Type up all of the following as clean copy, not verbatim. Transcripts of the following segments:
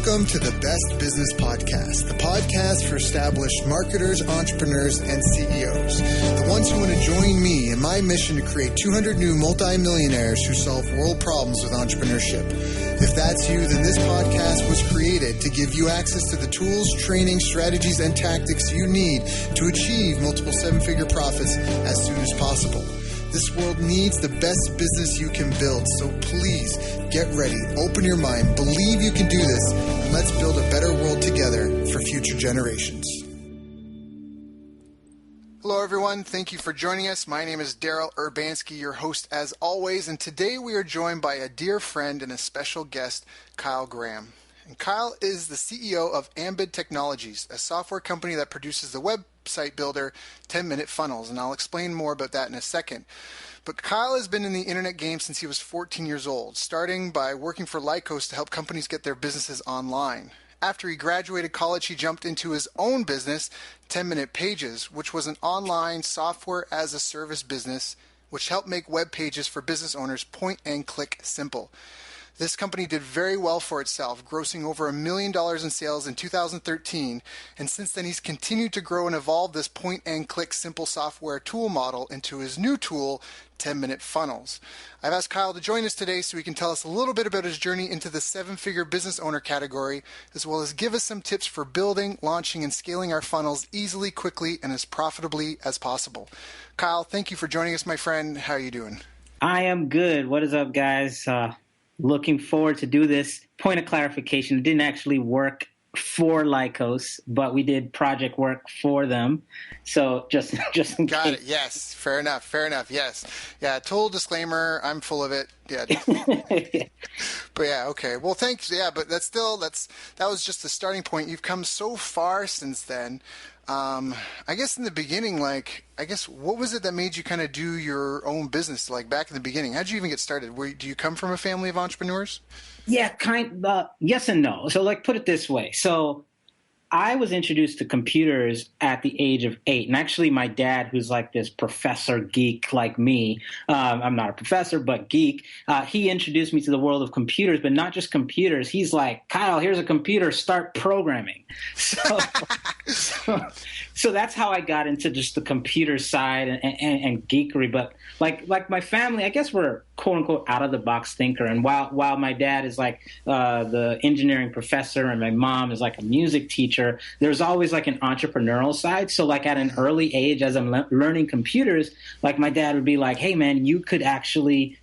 Welcome to the Best Business Podcast, the podcast for established marketers, entrepreneurs, and CEOs. The ones who want to join me in my mission to create 200 new multi-millionaires who solve world problems with entrepreneurship. If that's you, then this podcast was created to give you access to the tools, training, strategies, and tactics you need to achieve multiple seven-figure profits as soon as possible. This world needs the best business you can build, so please get ready, open your mind, believe you can do this, and let's build a better world together for future generations. Hello everyone, thank you for joining us. My name is Daryl Urbanski, your host as always, and today we are joined by a dear friend and a special guest, Kyle Graham. And Kyle is the CEO of Ambid Technologies, a software company that produces the website builder 10-Minute Funnels, and I'll explain more about that in a second. But Kyle has been in the internet game since he was 14 years old, starting by working for Lycos to help companies get their businesses online. After he graduated college, he jumped into his own business, 10-Minute Pages, which was an online software-as-a-service business which helped make web pages for business owners point-and-click simple. This company did very well for itself, grossing over $1 million in sales in 2013, and since then he's continued to grow and evolve this point-and-click simple software tool model into his new tool, 10-Minute Funnels. I've asked Kyle to join us today so he can tell us a little bit about his journey into the seven-figure business owner category, as well as give us some tips for building, launching, and scaling our funnels easily, quickly, and as profitably as possible. Kyle, thank you for joining us, my friend. How are you doing? I am good. What is up, guys? Looking forward to do this. Point of clarification, it didn't actually work for Lycos, but we did project work for them. So just in case. Got it. Yes. Fair enough. Yes. Yeah. Total disclaimer. I'm full of it. Yeah. But yeah. Okay. Well, thanks. Yeah. But that was just the starting point. You've come so far since then. I guess in the beginning, what was it that made you kind of do your own business? Like back in the beginning, how'd you even get started? Do you come from a family of entrepreneurs? Yeah, yes and no. So put it this way. So I was introduced to computers at the age of 8. And actually my dad, who's like this professor geek like me, I'm not a professor, but geek, he introduced me to the world of computers, but not just computers. He's like, Kyle, here's a computer, start programming. So that's how I got into just the computer side and geekery. But like my family, I guess we're quote unquote out of the box thinker. And while my dad is like the engineering professor and my mom is like a music teacher, there's always like an entrepreneurial side. So like at an early age, as I'm learning computers, like my dad would be like, hey man, you could actually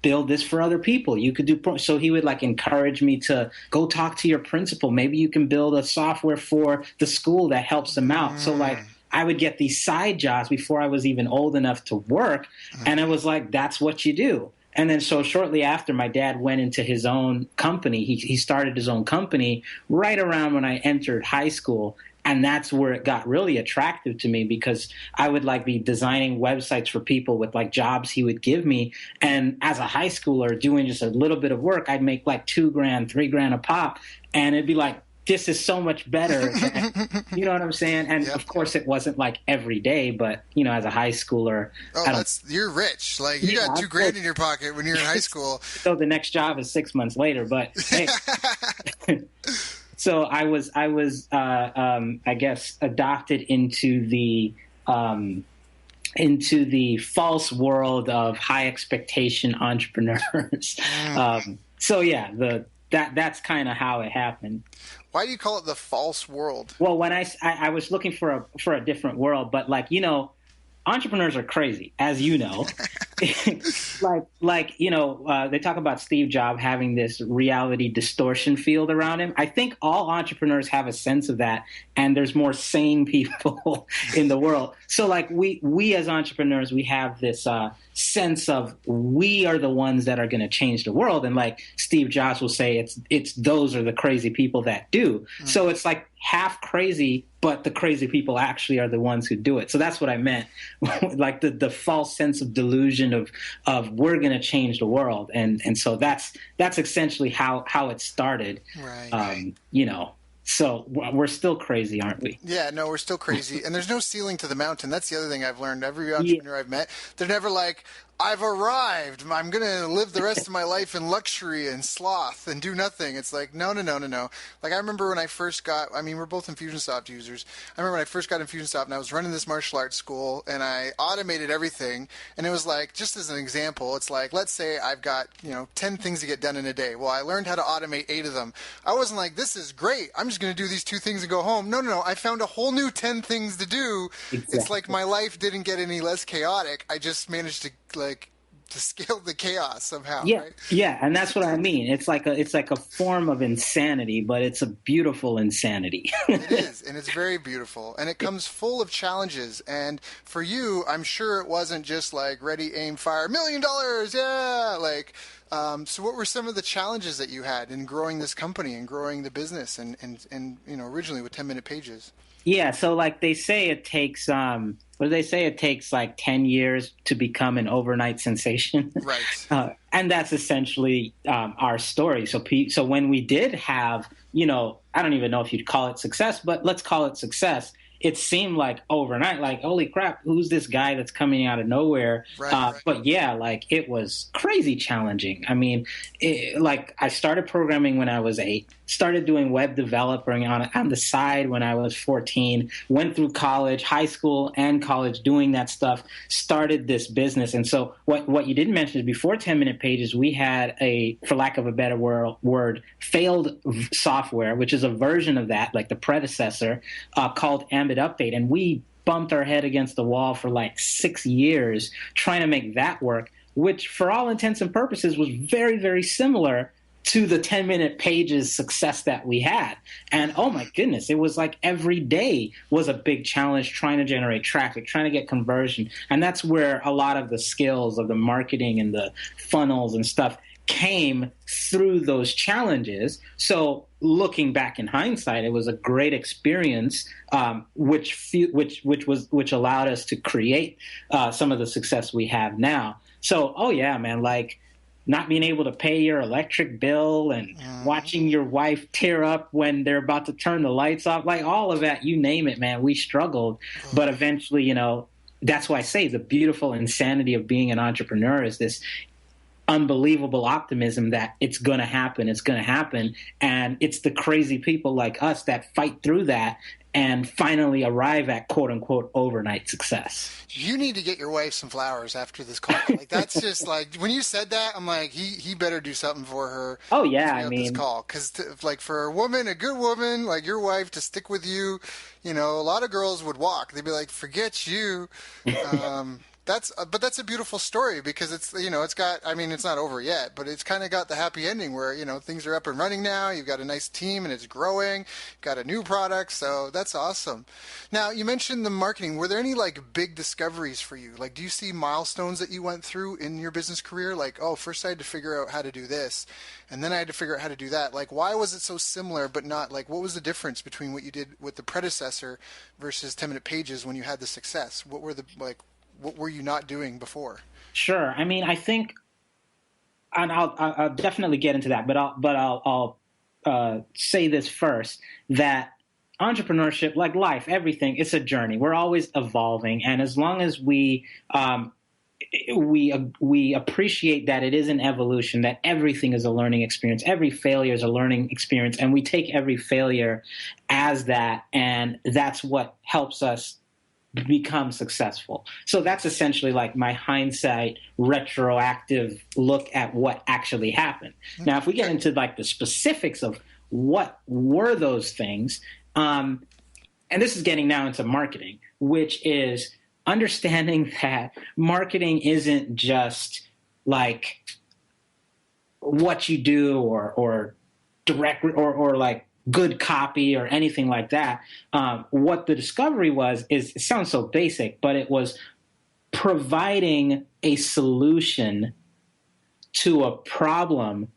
build this for other people. You could do so he would like encourage me to go talk to your principal. Maybe you can build a software for the school that helps them out. So like I would get these side jobs before I was even old enough to work. And it was like, that's what you do. And then so shortly after, my dad went into his own company. He started his own company right around when I entered high school. And that's where it got really attractive to me because I would like be designing websites for people with like jobs he would give me. And as a high schooler doing just a little bit of work, I'd make like $2,000, $3,000 a pop. And it'd be like, this is so much better. You know what I'm saying? And Of course it wasn't like every day, but as a high schooler. Oh, you're rich. Like you got $2,000 in your pocket when you're in high school. So the next job is 6 months later, but hey. So I was, I guess, adopted into the false world of high expectation entrepreneurs. So yeah, that's kind of how it happened. Why do you call it the false world? Well, when I was looking for a different world, but entrepreneurs are crazy, as you know. They talk about Steve Jobs having this reality distortion field around him. I think all entrepreneurs have a sense of that, and there's more sane people in the world. So we as entrepreneurs, we have this sense of we are the ones that are going to change the world. And like Steve Jobs will say, it's those are the crazy people that do. So it's like half crazy, but the crazy people actually are the ones who do it. So that's what I meant, like the false sense of delusion of we're going to change the world. And so that's essentially how it started. Right. So we're still crazy, aren't we? Yeah, no, we're still crazy. And there's no ceiling to the mountain. That's the other thing I've learned. Every entrepreneur I've met, they're never like, I've arrived. I'm going to live the rest of my life in luxury and sloth and do nothing. It's like, no, no, no, no, no. Like, I remember when I first got, I mean, we're both Infusionsoft users. I remember when I first got Infusionsoft and I was running this martial arts school and I automated everything. And it was like, just as an example, it's like, let's say I've got, 10 things to get done in a day. Well, I learned how to automate 8 of them. I wasn't like, this is great. I'm just going to do these 2 things and go home. No, no, no. I found a whole new 10 things to do. Exactly. It's like my life didn't get any less chaotic. I just managed to scale the chaos somehow. Yeah, right? yeah, and that's what I mean. It's like a form of insanity, but it's a beautiful insanity. It is, and it's very beautiful, and it comes full of challenges. And for you, I'm sure it wasn't just like ready, aim, fire, $1 million, yeah. So what were some of the challenges that you had in growing this company and growing the business, and originally with 10-minute pages? Yeah, so like they say it takes what do they say? It takes like 10 years to become an overnight sensation. Right. And that's essentially our story. So when we did have, I don't even know if you'd call it success, but let's call it success. It seemed like overnight, like, holy crap, who's this guy that's coming out of nowhere? Right. But yeah, like it was crazy challenging. I mean, I started programming when I was 8, started doing web developing on the side when I was 14, went through college, high school and college doing that stuff, started this business. And so what you didn't mention is before 10-minute pages, we had for lack of a better word, failed software, which is a version of that, like the predecessor, called Update, and we bumped our head against the wall for like 6 years trying to make that work, which for all intents and purposes was very, very similar to the 10-minute pages success that we had. And oh my goodness, it was like every day was a big challenge trying to generate traffic, trying to get conversion. And that's where a lot of the skills of the marketing and the funnels and stuff came through those challenges. So looking back in hindsight, it was a great experience, which allowed us to create some of the success we have now. So, oh yeah, man, like not being able to pay your electric bill and watching your wife tear up when they're about to turn the lights off, like all of that, you name it, man, we struggled. But eventually, that's why I say the beautiful insanity of being an entrepreneur is this unbelievable optimism that it's going to happen. And it's the crazy people like us that fight through that and finally arrive at quote unquote overnight success. You need to get your wife some flowers after this call. Like that's just like when you said that, I'm like, he better do something for her. Oh yeah, I mean, this call because like for a woman, a good woman like your wife to stick with you, a lot of girls would walk. They'd be like, forget you. But that's a beautiful story because it's got, I mean, it's not over yet, but it's kind of got the happy ending where things are up and running now. You've got a nice team and it's growing. You've got a new product, so that's awesome. Now you mentioned the marketing. Were there any like big discoveries for you? Like, do you see milestones that you went through in your business career? Like, oh, first I had to figure out how to do this, and then I had to figure out how to do that. Like, why was it so similar, but not like what was the difference between what you did with the predecessor versus 10-minute pages when you had the success? What were you not doing before? Sure. I mean, I think, and I'll definitely get into that, but I'll say this first, that entrepreneurship, like life, everything, it's a journey. We're always evolving, and as long as we appreciate that it is an evolution, that everything is a learning experience, every failure is a learning experience, and we take every failure as that, and that's what helps us become successful. So that's essentially like my hindsight retroactive look at what actually happened. Now, if we get into like the specifics of what were those things, and this is getting now into marketing, which is understanding that marketing isn't just like what you do or direct or like good copy or anything like that. What the discovery was is, it sounds so basic, but it was providing a solution to a problem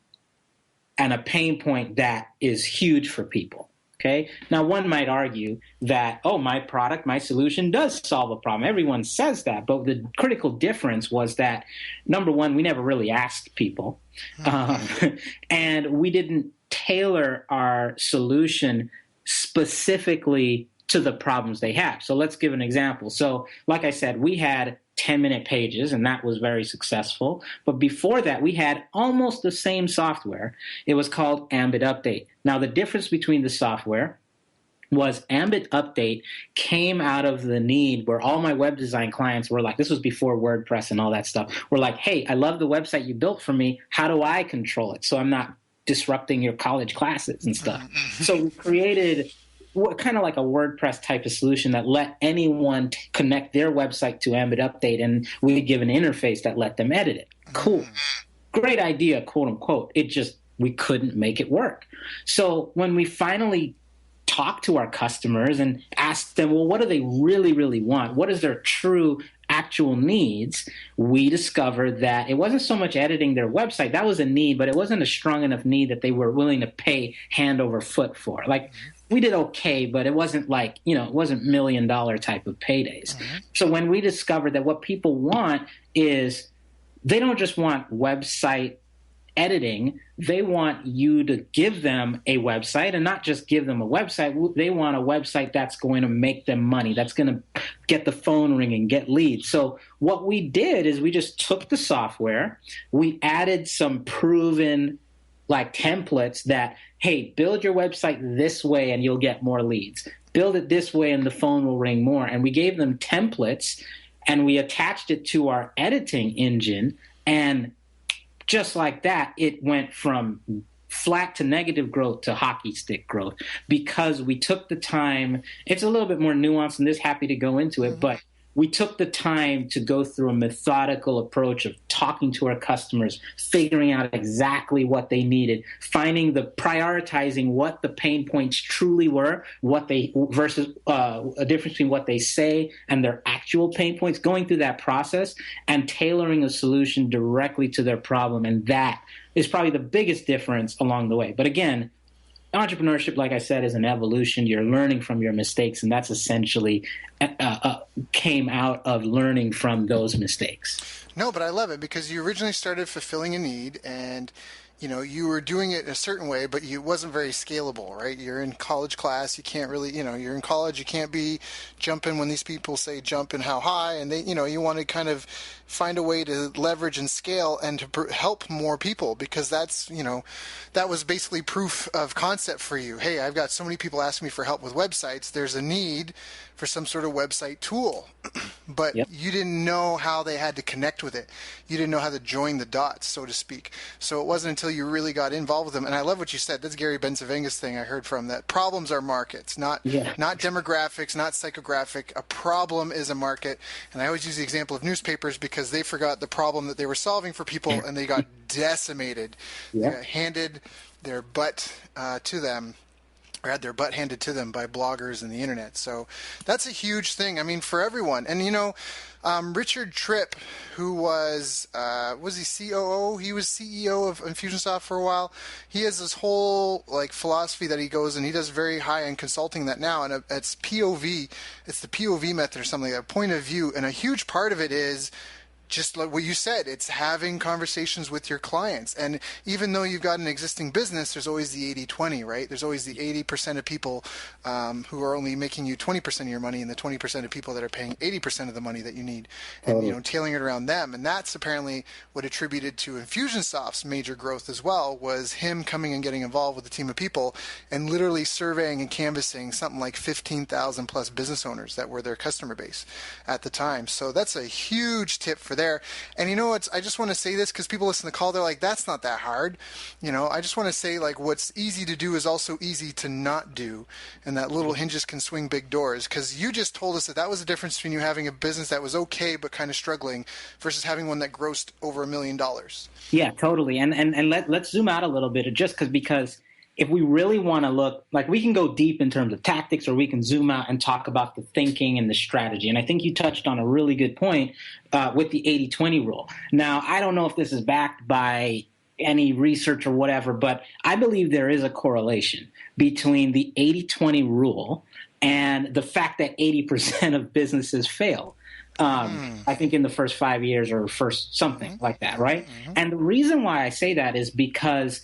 and a pain point that is huge for people. Okay. Now, one might argue that, oh, my product, my solution does solve a problem. Everyone says that. But the critical difference was that, number one, we never really asked people. And we didn't tailor our solution specifically to the problems they have. So let's give an example. So like I said, we had 10-minute pages, and that was very successful. But before that, we had almost the same software. It was called Ambit Update. Now, the difference between the software was Ambit Update came out of the need where all my web design clients were like, this was before WordPress and all that stuff, were like, hey, I love the website you built for me. How do I control it so I'm not disrupting your college classes and stuff? So we created kind of like a WordPress type of solution that let anyone connect their website to Ambit Update, and we would give an interface that let them edit it. Cool. Great idea, quote unquote. It just, we couldn't make it work. So when we finally talk to our customers and ask them, well, what do they really, really want? What is their true actual needs? We discovered that it wasn't so much editing their website. That was a need, but it wasn't a strong enough need that they were willing to pay hand over foot for. Like, we did okay, but it wasn't like, it wasn't $1 million type of paydays. So when we discovered that what people want is, they don't just want website editing, they want you to give them a website, and not just give them a website. They want a website that's going to make them money, that's going to get the phone ringing, get leads. So what we did is we just took the software, we added some proven like templates that, hey, build your website this way and you'll get more leads. Build it this way and the phone will ring more. And we gave them templates and we attached it to our editing engine, and just like that, it went from flat to negative growth to hockey stick growth, because we took the time. It's a little bit more nuanced than this, happy to go into it, but we took the time to go through a methodical approach of talking to our customers, figuring out exactly what they needed, prioritizing what the pain points truly were, versus a difference between what they say and their actual pain points, going through that process and tailoring a solution directly to their problem. And that is probably the biggest difference along the way. But again, entrepreneurship, like I said, is an evolution. You're learning from your mistakes, and that's essentially came out of learning from those mistakes. No, but I love it, because you originally started fulfilling a need, and you were doing it a certain way, but it wasn't very scalable, right? You're in college class, you can't really, you're in college, you can't be jumping when these people say jump and how high, and they, you want to kind of find a way to leverage and scale and to help more people, because that's, that was basically proof of concept for you. Hey, I've got so many people asking me for help with websites. There's a need for some sort of website tool, but you didn't know how they had to connect with it. You didn't know how to join the dots, so to speak. So it wasn't until you really got involved with them. And I love what you said. That's Gary Bencivenga's thing I heard from, that problems are markets, not demographics, not psychographic. A problem is a market. And I always use the example of newspapers, because they forgot the problem that they were solving for people, and they got decimated. They got handed their butt to them, or had their butt handed to them by bloggers and the internet. So that's a huge thing, I mean, for everyone. And Richard Tripp, who was he COO? He was CEO of Infusionsoft for a while. He has this whole philosophy that he goes, and he does very high-end consulting that now, and it's POV. It's the POV method or something like that, point of view. And a huge part of it is just like what you said, it's having conversations with your clients. And even though you've got an existing business, there's always the 80-20, right? There's always the 80% of people who are only making you 20% of your money, and the 20% of people that are paying 80% of the money that you need, and tailoring it around them. And that's apparently what attributed to Infusionsoft's major growth as well, was him coming and getting involved with a team of people and literally surveying and canvassing something like 15,000 plus business owners that were their customer base at the time. So that's a huge tip for there. And I just want to say this, because people listen to the call, they're like, that's not that hard. I just want to say, what's easy to do is also easy to not do, and that little hinges can swing big doors. Because you just told us that was the difference between you having a business that was okay but kind of struggling versus having one that grossed over $1 million. Yeah, totally. And let's zoom out a little bit, just because if we really want to look, we can go deep in terms of tactics, or we can zoom out and talk about the thinking and the strategy. And I think you touched on a really good point with the 80-20 rule. Now, I don't know if this is backed by any research or whatever, but I believe there is a correlation between the 80-20 rule and the fact that 80% of businesses fail. I think in the first 5 years, or first something like that, right? And the reason why I say that is because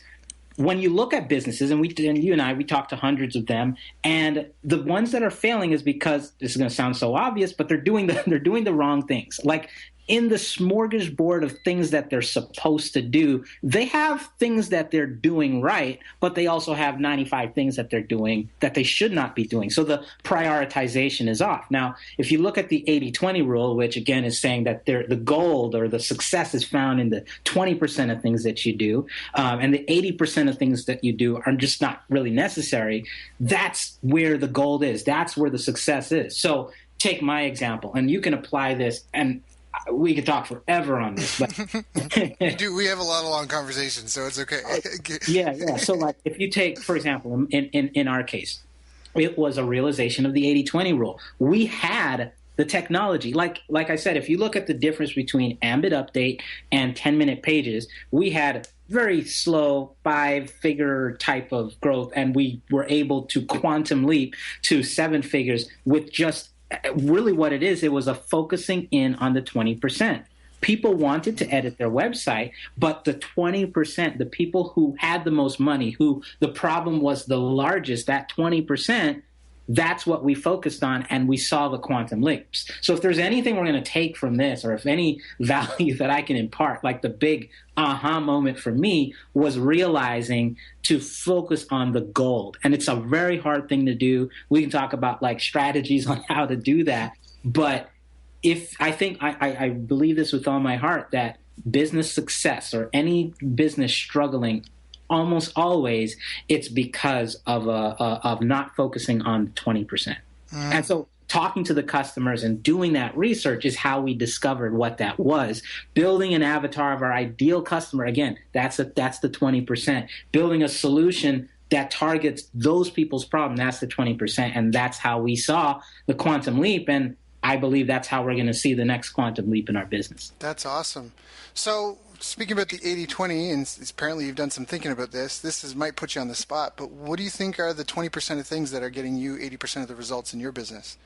when you look at businesses, and you and I, we talk to hundreds of them, and the ones that are failing is because, this is going to sound so obvious, but they're doing the wrong things. Like, in the smorgasbord of things that they're supposed to do, they have things that they're doing right, but they also have 95 things that they're doing that they should not be doing. So the prioritization is off. Now, if you look at the 80-20 rule, which again is saying that the gold or the success is found in the 20% of things that you do, and the 80% of things that you do are just not really necessary, that's where the gold is. That's where the success is. So take my example, and you can apply this, and we could talk forever on this, but we have a lot of long conversations, so it's okay. Yeah. So, like, if you take, for example, in our case, it was a realization of the 80-20 rule. We had the technology. Like I said, if you look at the difference between Ambit Update and 10-minute pages, we had very slow 5-figure type of growth, and we were able to quantum leap to 7 figures with just really what it is. It was a focusing in on the 20%. People wanted to edit their website, but the 20%, the people who had the most money, who the problem was the largest, that 20%, that's what we focused on, and we saw the quantum leaps. So if there's anything we're going to take from this, or if any value that I can impart, like the big aha moment for me was realizing to focus on the gold. And it's a very hard thing to do. We can talk about like strategies on how to do that. But if I believe this with all my heart, that business success or any business struggling, almost always it's because of not focusing on 20%. And so talking to the customers and doing that research is how we discovered what that was. Building an avatar of our ideal customer, again, that's the 20%. Building a solution that targets those people's problem, that's the 20%. And that's how we saw the quantum leap. And I believe that's how we're going to see the next quantum leap in our business. That's awesome. So speaking about the 80-20, and apparently you've done some thinking about this might put you on the spot, but what do you think are the 20% of things that are getting you 80% of the results in your business?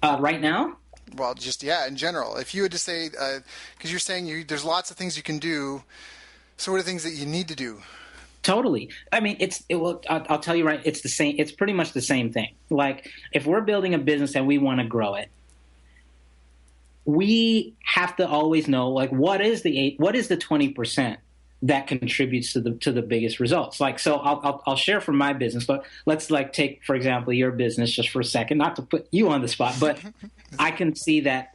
Right now? Well, just, in general. If you had to say, because you're saying there's lots of things you can do, so what are things that you need to do? Totally. I mean, I'll tell you right, it's the same. It's pretty much the same thing. Like, if we're building a business and we want to grow it, we have to always know, like, what is the 20% that contributes to the biggest results. Like, so I'll share from my business, but let's like take, for example, your business just for a second, not to put you on the spot, but I can see that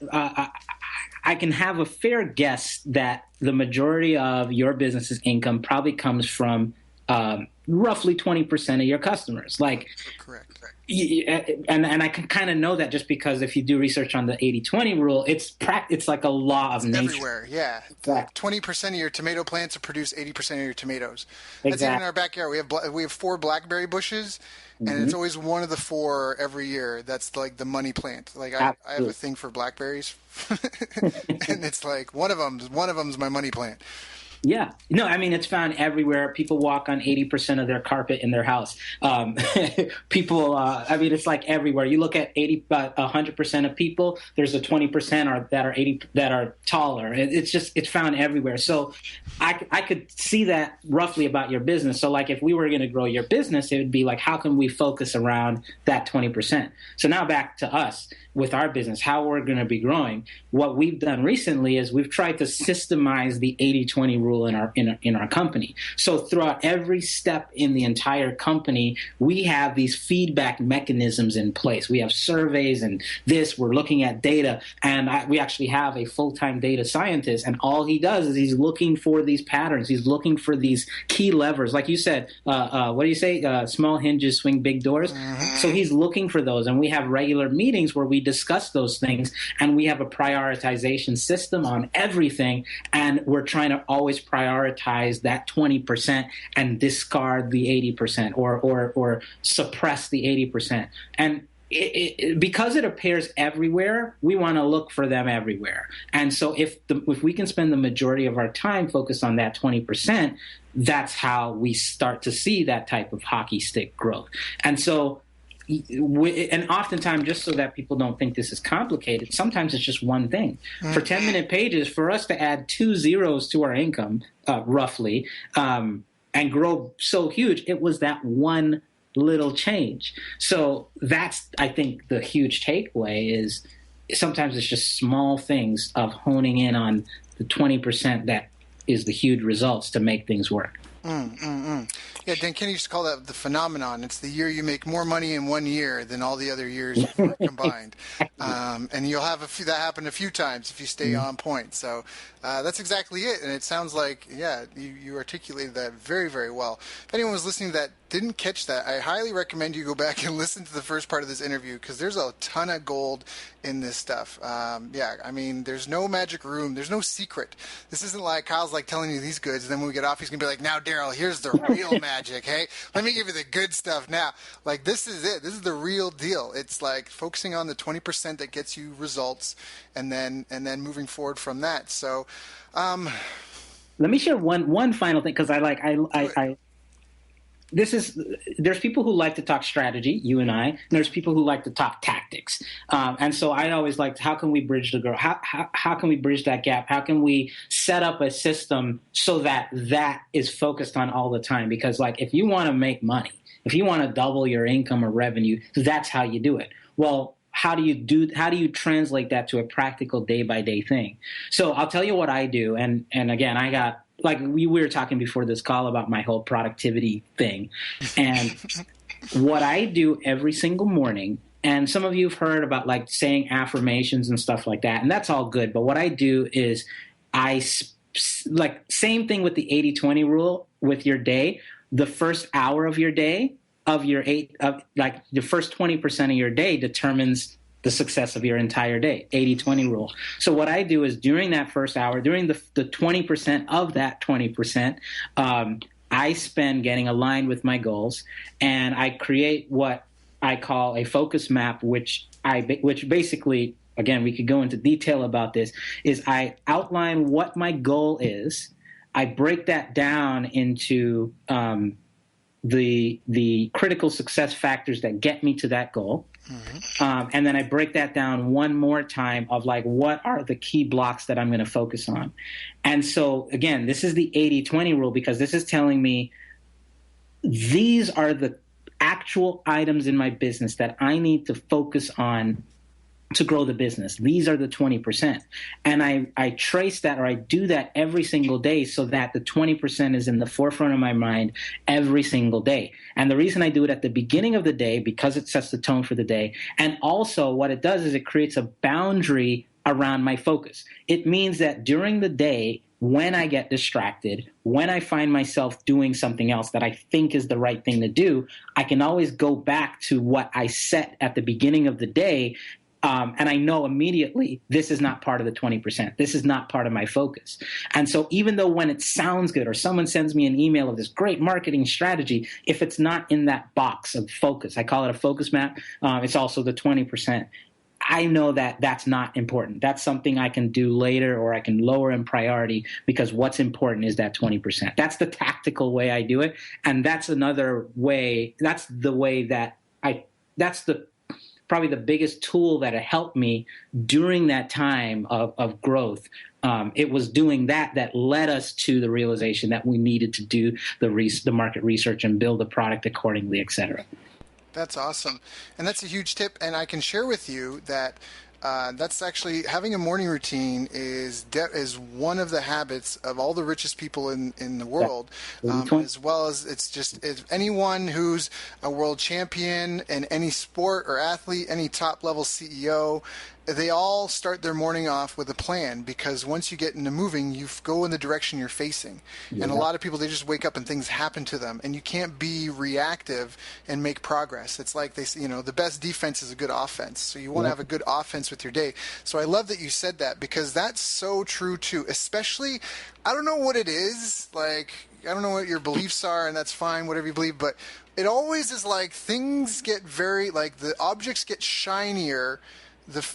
I can have a fair guess that the majority of your business's income probably comes from roughly 20% of your customers. Like, correct. And I can kind of know that just because if you do research on the 80-20 rule, it's like a law of nature. Everywhere, yeah. Like 20% of your tomato plants will produce 80% of your tomatoes. Exactly. That's even in our backyard. We have 4 blackberry bushes, and it's always one of the 4 every year. That's like the money plant. Like I have a thing for blackberries, and it's like one of them's my money plant. Yeah. No, I mean, it's found everywhere. People walk on 80% of their carpet in their house. People, I mean, it's like everywhere. You look at 100% of people, there's a 20% that are taller. It's found everywhere. So I could see that roughly about your business. So like if we were going to grow your business, it would be like, how can we focus around that 20%? So now back to us with our business, how we're going to be growing. What we've done recently is we've tried to systemize the 80-20 rule in our company. So throughout every step in the entire company, we have these feedback mechanisms in place. We have surveys and we're looking at data, and we actually have a full-time data scientist, and all he does is he's looking for these patterns. He's looking for these key levers. Like you said, what do you say? Small hinges swing big doors. Mm-hmm. So he's looking for those, and we have regular meetings where we discuss those things, and we have a prioritization system on everything, and we're trying to always prioritize that 20% and discard the 80% or suppress the 80%. And because it appears everywhere, we want to look for them everywhere. And so if we can spend the majority of our time focused on that 20%, that's how we start to see that type of hockey stick growth. And so and oftentimes, just so that people don't think this is complicated, sometimes it's just one thing. For 10-minute pages, for us to add 2 zeros to our income, roughly, and grow so huge. It was that one little change. So that's, I think, the huge takeaway is sometimes it's just small things of honing in on the 20% that is the huge results to make things work. Yeah, Dan Kennedy used to call that the phenomenon. It's the year you make more money in 1 year than all the other years combined. And you'll have that happen a few times if you stay on point. So that's exactly it. And it sounds like, yeah, you articulated that very, very well. If anyone was listening to that didn't catch that, I highly recommend you go back and listen to the first part of this interview because there's a ton of gold in this stuff. Yeah, I mean, there's no magic room. There's no secret. This isn't like Kyle's like telling you these goods, and then when we get off, he's going to be like, now, Daryl, here's the real magic, hey? Let me give you the good stuff now. Like, this is it. This is the real deal. It's like focusing on the 20% that gets you results and then moving forward from that. So let me share one final thing because there's people who like to talk strategy, you and I, and there's people who like to talk tactics. And so I always like, how can we bridge the gap? How can we bridge that gap? How can we set up a system so that is focused on all the time? Because like, if you want to make money, if you want to double your income or revenue, that's how you do it. Well, how do you translate that to a practical day-by-day thing? So I'll tell you what I do. And again, I got, like we were talking before this call about my whole productivity thing. And what I do every single morning, and some of you have heard about like saying affirmations and stuff like that, and that's all good. But what I do is like same thing with the 80-20 rule with your day. The first hour of your day, the first 20% of your day determines the success of your entire day, 80-20 rule. So what I do is during that first hour, during the 20% of that 20%, I spend getting aligned with my goals, and I create what I call a focus map, which basically, again, we could go into detail about this, is I outline what my goal is. I break that down into the critical success factors that get me to that goal. Mm-hmm. And then I break that down one more time of like, what are the key blocks that I'm going to focus on? And so again, this is the 80-20 rule because this is telling me these are the actual items in my business that I need to focus on to grow the business. These are the 20%. And I trace that, or I do that every single day so that the 20% is in the forefront of my mind every single day. And the reason I do it at the beginning of the day, because it sets the tone for the day. And also what it does is it creates a boundary around my focus. It means that during the day, when I get distracted, when I find myself doing something else that I think is the right thing to do, I can always go back to what I set at the beginning of the day. And I know immediately this is not part of the 20%. This is not part of my focus. And so even though when it sounds good or someone sends me an email of this great marketing strategy, if it's not in that box of focus, I call it a focus map, it's also the 20%. I know that that's not important. That's something I can do later or I can lower in priority because what's important is that 20%. That's the tactical way I do it. And that's another way, that's the way that probably the biggest tool that helped me during that time of growth. It was doing that led us to the realization that we needed to do the market research and build the product accordingly, et cetera. That's awesome. And that's a huge tip. And I can share with you that that's actually having a morning routine is one of the habits of all the richest people in the world, as well as it's anyone who's a world champion in any sport or athlete, any top level CEO. They all start their morning off with a plan because once you get into moving, you go in the direction you're facing. Yeah. And a lot of people, they just wake up and things happen to them, and you can't be reactive and make progress. It's like the best defense is a good offense. So you want to have a good offense with your day. So I love that you said that because that's so true too, especially, I don't know what it is, like, I don't know what your beliefs are, and that's fine, whatever you believe, but it always is like things get the objects get shinier.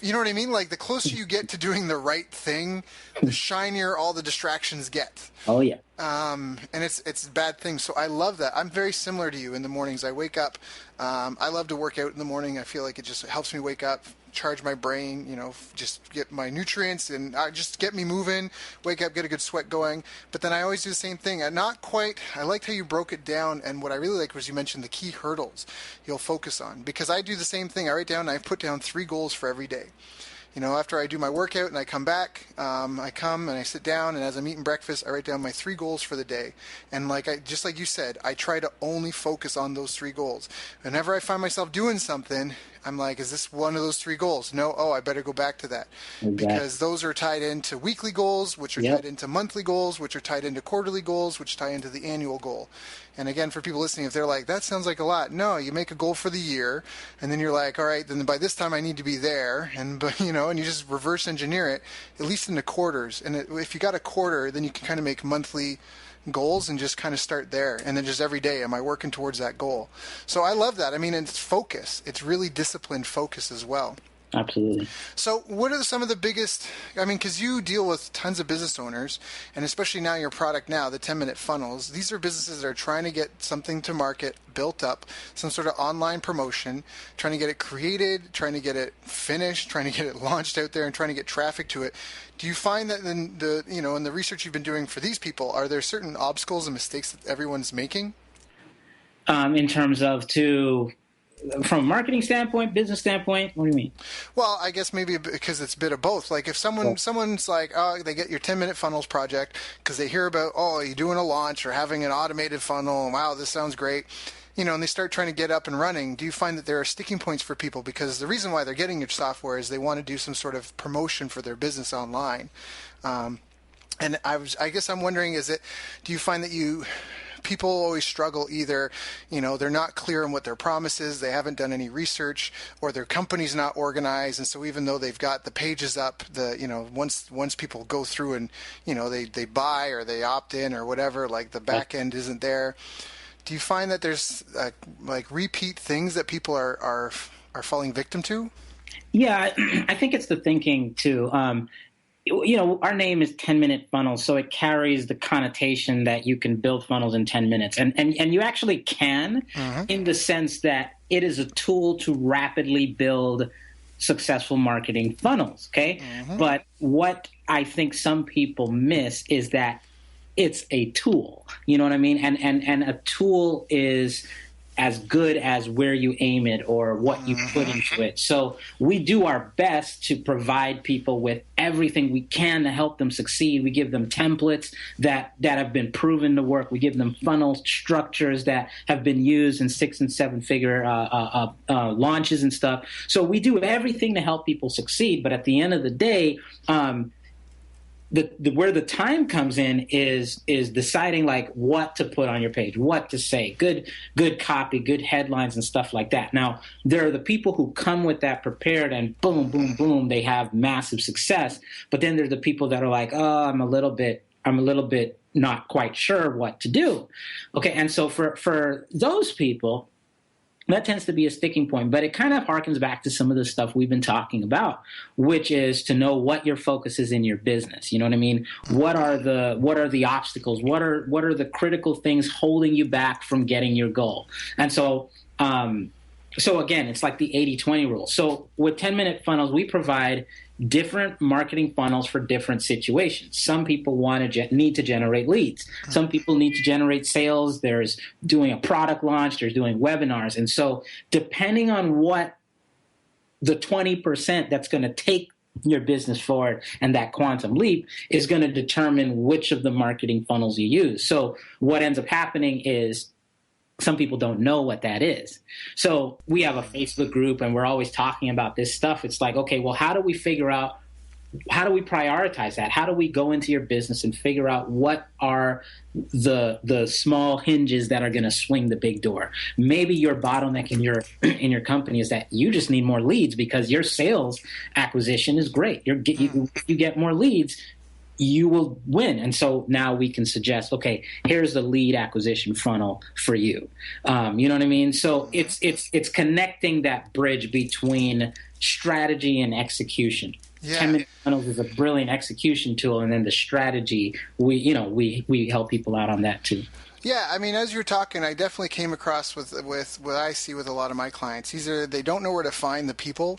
You know what I mean? Like the closer you get to doing the right thing, the shinier all the distractions get. Oh yeah. And it's a bad thing. So I love that. I'm very similar to you in the mornings. I wake up. I love to work out in the morning. I feel like it just helps me wake up, charge my brain, just get my nutrients and just get me moving, wake up, get a good sweat going. But then I always do the same thing. I liked how you broke it down, and what I really liked was you mentioned the key hurdles you'll focus on, because I do the same thing. I put down 3 goals for every day. After I do my workout and I come back, I come and I sit down, and as I'm eating breakfast, I write down my 3 goals for the day. And just like you said, I try to only focus on those 3 goals. Whenever I find myself doing something, I'm like, is this one of those 3 goals? No. Oh, I better go back to that. Exactly. Because those are tied into weekly goals, which are tied into monthly goals, which are tied into quarterly goals, which tie into the annual goal. And again, for people listening, if they're like, that sounds like a lot. No, you make a goal for the year, and then you're like, all right, then by this time I need to be there. And you just reverse engineer it, at least into quarters. And if you got a quarter, then you can kind of make monthly goals and just kind of start there, and then just every day, am I working towards that goal? So I love that. I mean, it's focus. It's really disciplined focus as well. Absolutely. So what are some of the biggest, because you deal with tons of business owners, and especially now your product now, the 10-minute funnels, these are businesses that are trying to get something to market, built up, some sort of online promotion, trying to get it created, trying to get it finished, trying to get it launched out there, and trying to get traffic to it. Do you find that in the research you've been doing for these people, are there certain obstacles and mistakes that everyone's making? In terms of from a marketing standpoint, business standpoint, what do you mean? Well, I guess maybe because it's a bit of both. Like if someone's like, they get your 10-minute funnels project because they hear about, you're doing a launch or having an automated funnel, and wow, this sounds great. And they start trying to get up and running. Do you find that there are sticking points for people? Because the reason why they're getting your software is they want to do some sort of promotion for their business online. And I guess I'm wondering, do you find that people always struggle either, they're not clear on what their promise is, they haven't done any research, or their company's not organized, and so even though they've got the pages up, once people go through and, they buy or they opt in or whatever, like the back end isn't there. Do you find that there's repeat things that people are falling victim to? Yeah, I think it's the thinking too. Our name is 10-minute funnels, so it carries the connotation that you can build funnels in 10 minutes. And you actually can, in the sense that it is a tool to rapidly build successful marketing funnels, okay? But what I think some people miss is that it's a tool. You know what I mean? And a tool is as good as where you aim it or what you put into it. So we do our best to provide people with everything we can to help them succeed. We give them templates that have been proven to work. We give them funnel structures that have been used in 6- and 7-figure launches and stuff. So we do everything to help people succeed. But at the end of the day, where the time comes in is deciding like what to put on your page, what to say, good copy, good headlines and stuff like that. Now, there are the people who come with that prepared and boom, boom, boom, they have massive success. But then there's the people that are like, I'm a little bit not quite sure what to do. Okay, and so for those people, that tends to be a sticking point, but it kind of harkens back to some of the stuff we've been talking about, which is to know what your focus is in your business. You know what I mean? What are the obstacles? What are the critical things holding you back from getting your goal? And so again, it's like the 80-20 rule. So with 10-minute funnels, we provide different marketing funnels for different situations. Some people need to generate leads. Some people need to generate sales. There's doing a product launch. There's doing webinars. And so depending on what the 20% that's going to take your business forward and that quantum leap is going to determine which of the marketing funnels you use. So what ends up happening is some people don't know what that is. So we have a Facebook group and we're always talking about this stuff. It's like, okay, well, how do we prioritize that? How do we go into your business and figure out what are the small hinges that are going to swing the big door? Maybe your bottleneck in your company is that you just need more leads because your sales acquisition is great. You get more leads, you will win. And so now we can suggest, okay, here's the lead acquisition funnel for you. You know what I mean? So it's connecting that bridge between strategy and execution. Yeah. 10-minute funnels is a brilliant execution tool, and then the strategy, we help people out on that too. Yeah, I mean, as you're talking, I definitely came across with what I see with a lot of my clients. Either they don't know where to find the people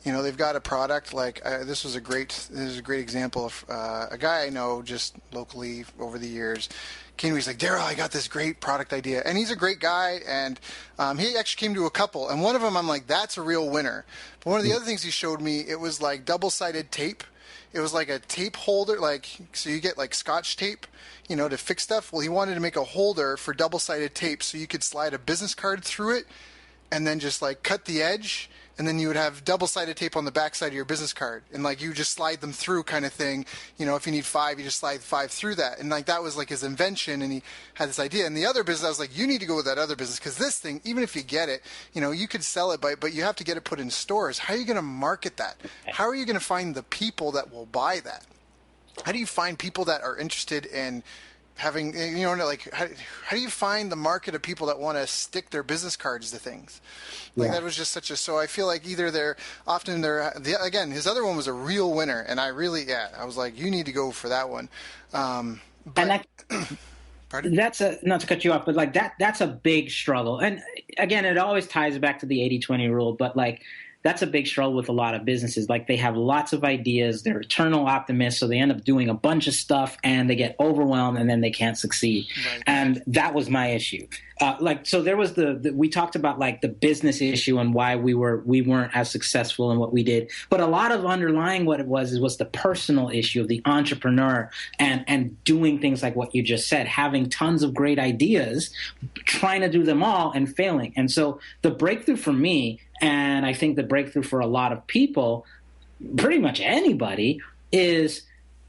They've got a product like this is a great example of a guy I know just locally over the years. Came, he's like, Daryl, I got this great product idea, and he's a great guy, and he actually came to a couple, and one of them I'm like, that's a real winner. But one of the other things he showed me, it was like double-sided tape. It was like a tape holder, so you get like Scotch tape, to fix stuff. Well, he wanted to make a holder for double-sided tape so you could slide a business card through it and then just like cut the edge, and then you would have double-sided tape on the backside of your business card, and like you just slide them through kind of thing. If you need 5, you just slide 5 through that, and like that was like his invention, and he had this idea. And the other business, I was like, you need to go with that other business, because this thing, even if you get it, you could sell it, but you have to get it put in stores. How are you going to market that? How are you going to find the people that will buy that? How do you find people that are interested in having, like, how do you find the market of people that want to stick their business cards to things? That was just so I feel like either again, his other one was a real winner, and I was like, you need to go for that one. Pardon? That's not to cut you off, but like that's a big struggle. And again, it always ties back to the 80-20 rule, but like, that's a big struggle with a lot of businesses. Like, they have lots of ideas. They're eternal optimists. So they end up doing a bunch of stuff and they get overwhelmed and then they can't succeed. Right. And that was my issue. So there was we talked about like the business issue and why we weren't as successful in what we did. But a lot of underlying what it was the personal issue of the entrepreneur and doing things like what you just said, having tons of great ideas, trying to do them all and failing. And so the breakthrough for me, and I think the breakthrough for a lot of people, pretty much anybody, is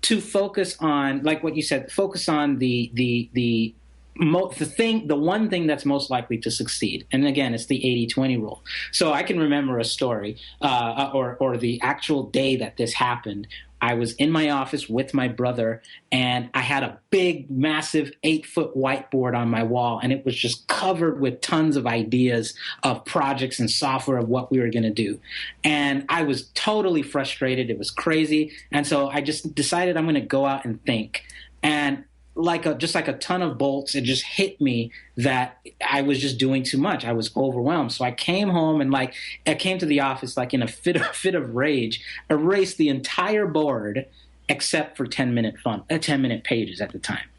to focus on, like what you said, focus on the one thing that's most likely to succeed. And again, it's the 80-20 rule. So I can remember a story or the actual day that this happened. I was in my office with my brother, and I had a big, massive 8-foot whiteboard on my wall, and it was just covered with tons of ideas of projects and software of what we were going to do. And I was totally frustrated. It was crazy. And so I just decided I'm going to go out and think. And just like a ton of bolts, it just hit me that I was just doing too much. I was overwhelmed. So I came home and I came to the office like in a fit of rage, erased the entire board except for 10-minute pages at the time.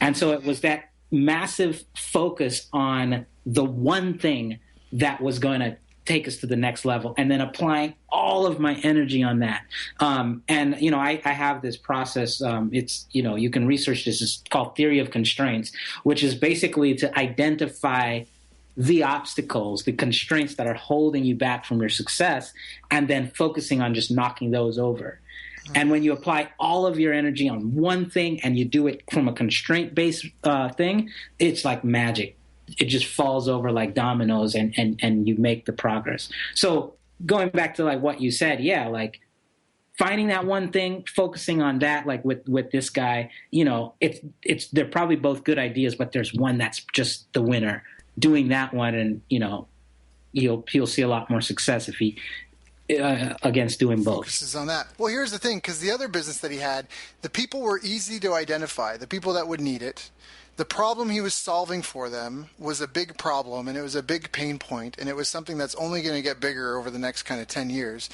And so it was that massive focus on the one thing that was going to take us to the next level, and then applying all of my energy on that. I have this process. You can research this. It's called theory of constraints, which is basically to identify the obstacles, the constraints that are holding you back from your success, and then focusing on just knocking those over. And when you apply all of your energy on one thing and you do it from a constraint-based thing, it's like magic. It just falls over like dominoes and you make the progress. So going back to like what you said, like finding that one thing, focusing on that, like with this guy, they're probably both good ideas, but there's one that's just the winner. Doing that one, and he'll see a lot more success if he against doing both. Focuses on that. Well, here's the thing, because the other business that he had, the people were easy to identify, the people that would need it. The problem he was solving for them was a big problem, and it was a big pain point, and it was something that's only going to get bigger over the next kind of 10 years.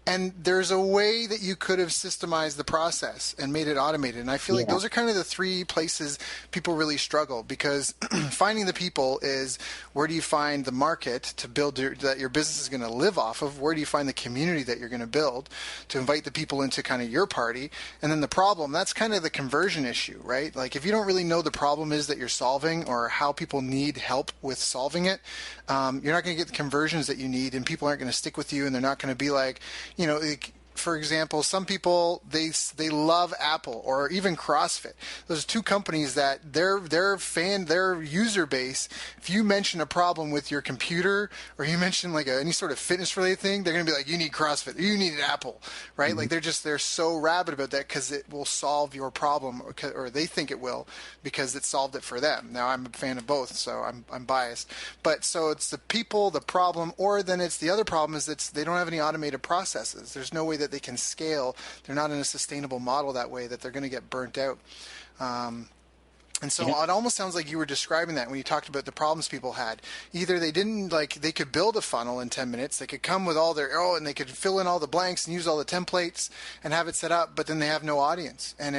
And there's a way that you could have systemized the process and made it automated. And I feel like those are kind of the three places people really struggle, because finding the people is, where do you find the market to build that your business is going to live off of? Where do you find the community that you're going to build to invite the people into kind of your party? And then the problem, that's kind of the conversion issue, right? Like, if you don't really know the problem is that you're solving, or how people need help with solving it, you're not going to get the conversions that you need, and people aren't going to stick with you, and they're not going to be like, for example, some people, they love Apple or even CrossFit. Those are two companies that their user base, if you mention a problem with your computer, or you mention like any sort of fitness related thing, they're going to be like, you need CrossFit, you need an Apple, right? Mm-hmm. Like they're so rabid about that because it will solve your problem, or they think it will, because it solved it for them. Now, I'm a fan of both, so I'm biased. But so it's the people, the problem, or then it's the other problem is they don't have any automated processes. There's no way that they can scale. They're not in a sustainable model that way, that they're going to get burnt out. And so Yeah. it almost sounds like you were describing that when you talked about the problems people had. Either they didn't they could build a funnel in 10 minutes, they could come with all their, and they could fill in all the blanks and use all the templates and have it set up, but then they have no audience. And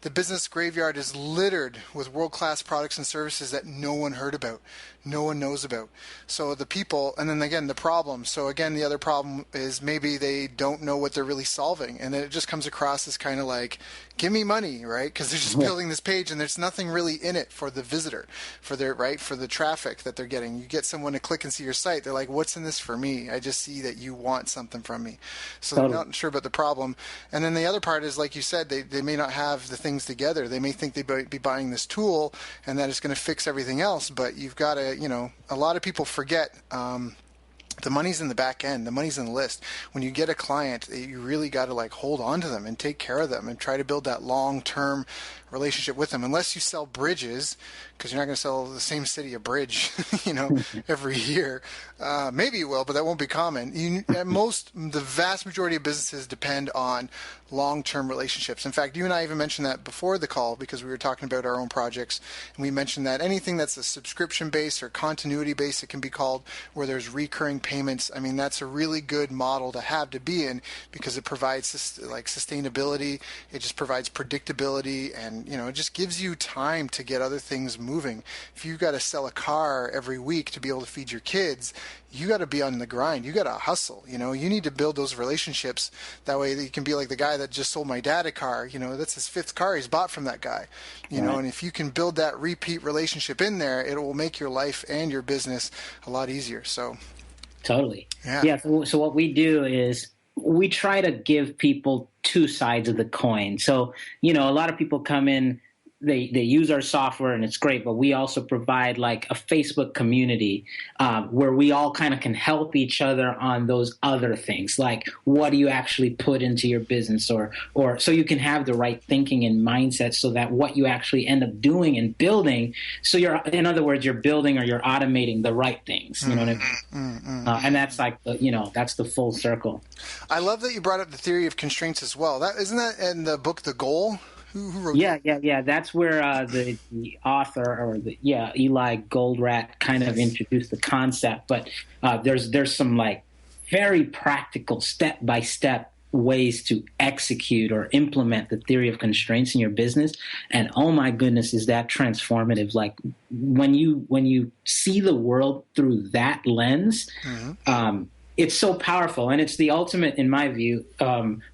the business graveyard is littered with world-class products and services that no one heard about, no one knows about. So the people, and then again, the problem. So again, the other problem is maybe they don't know what they're really solving. And then it just comes across as kind of like, give me money, right? Because they're just building this page and there's nothing really in it for the visitor, for the traffic that they're getting. You get someone to click and see your site, they're like, what's in this for me? I just see that you want something from me. So Totally. they're not sure about the problem. And then the other part is, like you said, they may not have the things together. They may think they might be buying this tool and that it's going to fix everything else, but you've got to, a lot of people forget the money's in the back end. The money's in the list. When you get a client, you really got to hold on to them and take care of them and try to build that long-term relationship with them. Unless you sell bridges, because you're not going to sell the same city a bridge, every year. Maybe you will, but that won't be common. The vast majority of businesses depend on long-term relationships. In fact, you and I even mentioned that before the call because we were talking about our own projects, and we mentioned that anything that's a subscription-based or continuity-based, it can be called, where there's recurring payments. I mean, that's a really good model to have to be in because it provides sustainability. It just provides predictability, and it just gives you time to get other things moving. If you've got to sell a car every week to be able to feed your kids, you got to be on the grind. You got to hustle. You need to build those relationships. That way you can be like the guy that just sold my dad a car. That's his 5th car he's bought from that guy. And if you can build that repeat relationship in there, it will make your life and your business a lot easier. So Totally. Yeah. So what we do is we try to give people two sides of the coin. So, a lot of people come in, they use our software and it's great, but we also provide like a Facebook community where we all kind of can help each other on those other things. Like, what do you actually put into your business, or so you can have the right thinking and mindset so that what you actually end up doing and building. So in other words, you're building or you're automating the right things. You know what I mean? And that's like, that's the full circle. I love that you brought up the theory of constraints as well. Isn't that in the book, The Goal? Who wrote that? Yeah. That's where the author Eli Goldratt kind of introduced the concept. But there's some very practical step-by-step ways to execute or implement the theory of constraints in your business. And oh my goodness, is that transformative. Like when you see the world through that lens, it's so powerful, and it's the ultimate, in my view,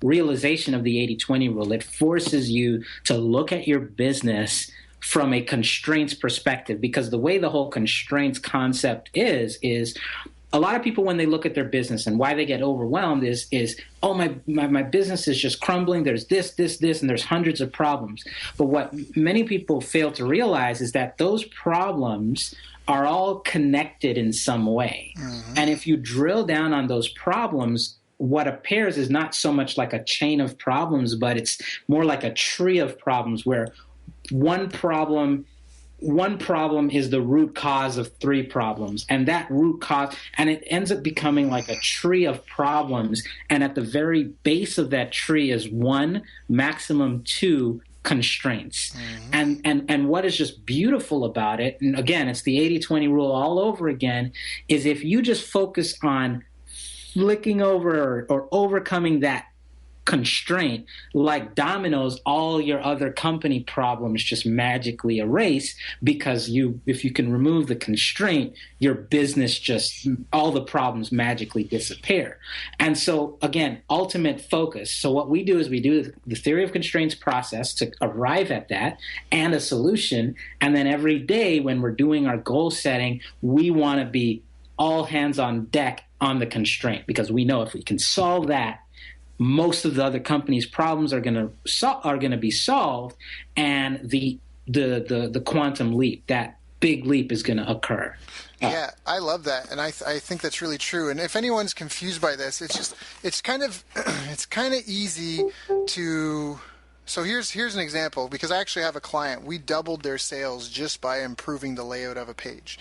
realization of the 80-20 rule. It forces you to look at your business from a constraints perspective, because the way the whole constraints concept is a lot of people, when they look at their business and why they get overwhelmed is my business is just crumbling. There's this, and there's hundreds of problems. But what many people fail to realize is that those problems are all connected in some way. And if you drill down on those problems, what appears is not so much like a chain of problems, but it's more like a tree of problems where one problem is the root cause of 3 problems, and that root cause, and it ends up becoming like a tree of problems. And at the very base of that tree is 1, maximum 2 constraints. And what is just beautiful about it, and again, it's the 80-20 rule all over again, is if you just focus on flicking over or overcoming that constraint, like dominoes, all your other company problems just magically erase, because if you can remove the constraint, your business all the problems magically disappear. And so again, ultimate focus. So what we do is we do the theory of constraints process to arrive at that and a solution. And then every day when we're doing our goal setting, we want to be all hands on deck on the constraint, because we know if we can solve that, most of the other companies' problems are going to be solved, and the quantum leap, that big leap, is going to occur. Yeah, I love that, and I think that's really true. And if anyone's confused by this, it's kind of easy to So here's an example, because I actually have a client. We doubled their sales just by improving the layout of a page.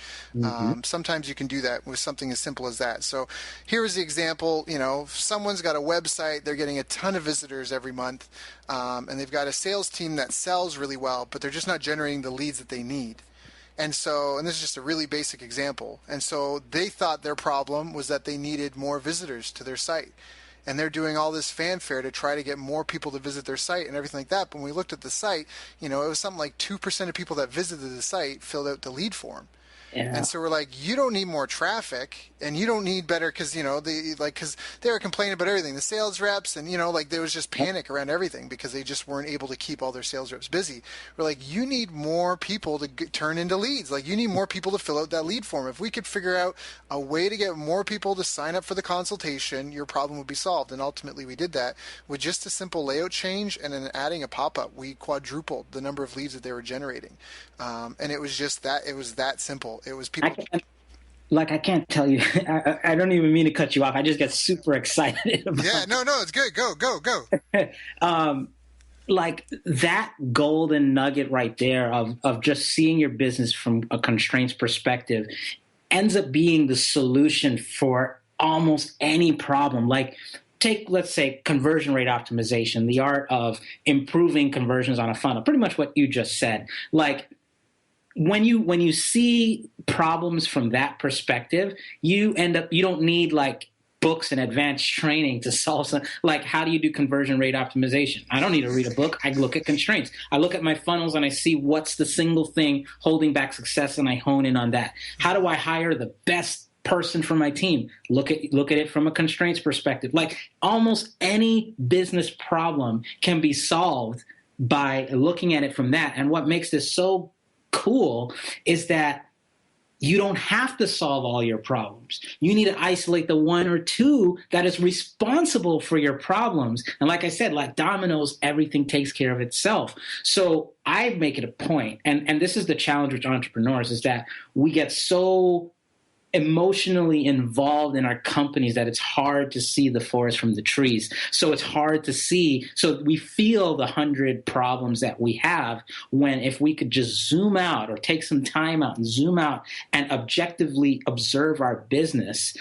Sometimes you can do that with something as simple as that. So here is the example. Someone's got a website. They're getting a ton of visitors every month, and they've got a sales team that sells really well, but they're just not generating the leads that they need. And this is just a really basic example. And so they thought their problem was that they needed more visitors to their site. And they're doing all this fanfare to try to get more people to visit their site and everything like that. But when we looked at the site, it was something like 2% of people that visited the site filled out the lead form. Yeah. And so we're like, you don't need more traffic, and you don't need better, because because they were complaining about everything, the sales reps, and there was just panic around everything because they just weren't able to keep all their sales reps busy. We're like, you need more people to turn into leads. Like, you need more people to fill out that lead form. If we could figure out a way to get more people to sign up for the consultation, your problem would be solved. And ultimately, we did that with just a simple layout change, and then adding a pop-up. We quadrupled the number of leads that they were generating, and it was just that. It was that simple. It was people. I can't tell you. I don't even mean to cut you off. I just get super excited. Yeah, no, it's good. Go. Like that golden nugget right there of just seeing your business from a constraints perspective ends up being the solution for almost any problem. Like, take, let's say, conversion rate optimization, the art of improving conversions on a funnel. Pretty much what you just said. Like, when you see problems from that perspective, you don't need like books and advanced training to solve some. Like, how do you do conversion rate optimization? I don't need to read a book. I look at constraints. I look at my funnels and I see what's the single thing holding back success, and I hone in on that. How do I hire the best person for my team? Look at it from a constraints perspective. Like, almost any business problem can be solved by looking at it from that. And what makes this so cool is that you don't have to solve all your problems. You need to isolate the one or two that is responsible for your problems. And like I said, like dominoes, everything takes care of itself. So I make it a point, and this is the challenge with entrepreneurs, is that we get so emotionally involved in our companies that it's hard to see the forest from the trees. So it's hard to see. So we feel the 100 problems that we have, when if we could just zoom out, or take some time out and zoom out and objectively observe our business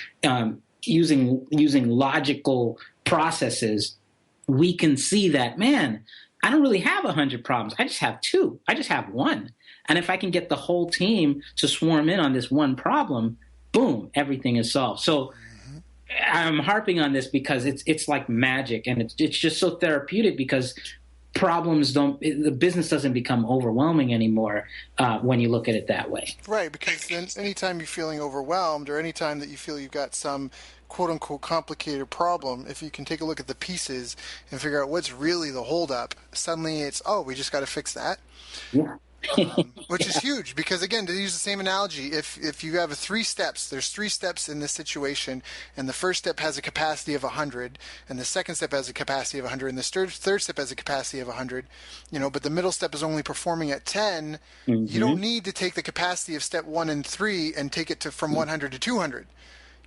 using logical processes, we can see that, man, I don't really have 100 problems. I just have 2. I just have 1. And if I can get the whole team to swarm in on this one problem, boom, everything is solved. So I'm harping on this because it's like magic, and it's just so therapeutic, because the business doesn't become overwhelming anymore when you look at it that way. Right, because then anytime you're feeling overwhelmed, or anytime that you feel you've got some quote-unquote complicated problem, if you can take a look at the pieces and figure out what's really the holdup, suddenly it's, we just got to fix that. Yeah. Which is huge, because again, to use the same analogy, if you have there's 3 steps in this situation, and the first step has a capacity of 100, and the second step has a capacity of 100, and the third step has a capacity of 100, but the middle step is only performing at 10, you don't need to take the capacity of step 1 and 3 and take it from 100 to 200.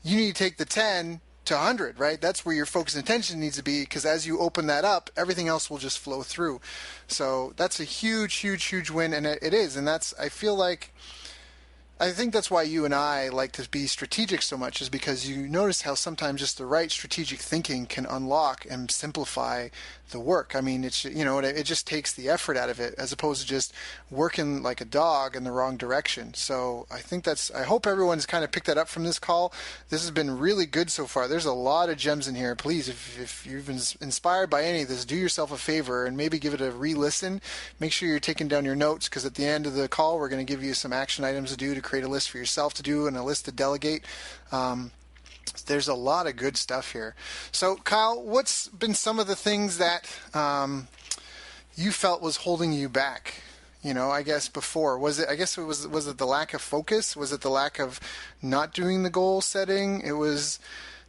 You need to take the 10 to 100, right? That's where your focus and attention needs to be, because as you open that up, everything else will just flow through. So that's a huge, huge, huge win, and it is. And I think that's why you and I like to be strategic so much, is because you notice how sometimes just the right strategic thinking can unlock and simplify the work. I mean, it's, it just takes the effort out of it, as opposed to just working like a dog in the wrong direction. So I think I hope everyone's kind of picked that up from this call. This has been really good so far. There's a lot of gems in here. Please, if you've been inspired by any of this, do yourself a favor and maybe give it a re-listen. Make sure you're taking down your notes, because at the end of the call, we're going to give you some action items to do, to create a list for yourself to do and a list to delegate. There's a lot of good stuff here. So, Kyle, what's been some of the things that you felt was holding you back? I guess before, was it the lack of focus? Was it the lack of not doing the goal setting? It was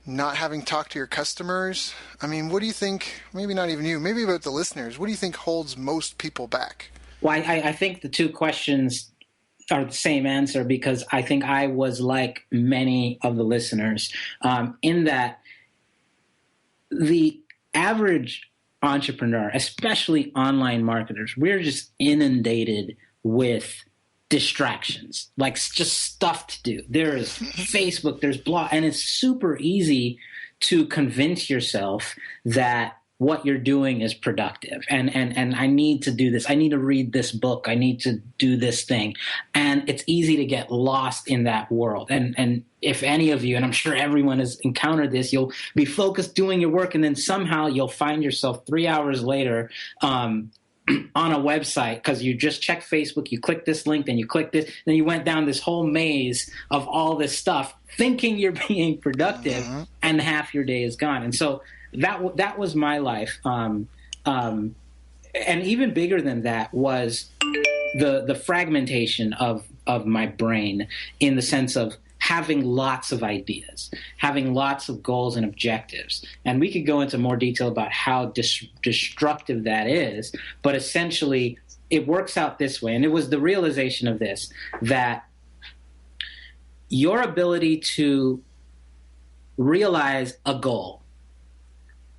not having talked to your customers. I mean, what do you think? Maybe not even you. Maybe about the listeners. What do you think holds most people back? Well, I think the 2 questions are the same answer, because I think I was like many of the listeners, in that the average entrepreneur, especially online marketers, we're just inundated with distractions, like just stuff to do. There's Facebook, there's blog, and it's super easy to convince yourself that what you're doing is productive. And I need to do this. I need to read this book. I need to do this thing. And it's easy to get lost in that world. And if any of you, and I'm sure everyone has encountered this, you'll be focused doing your work, and then somehow you'll find yourself 3 hours later on a website because you just checked Facebook, you click this link, then you click this, then you went down this whole maze of all this stuff thinking you're being productive, and half your day is gone. And so that was my life. And even bigger than that was the fragmentation of my brain, in the sense of having lots of ideas, having lots of goals and objectives. And we could go into more detail about how destructive that is, but essentially it works out this way. And it was the realization of this, that your ability to realize a goal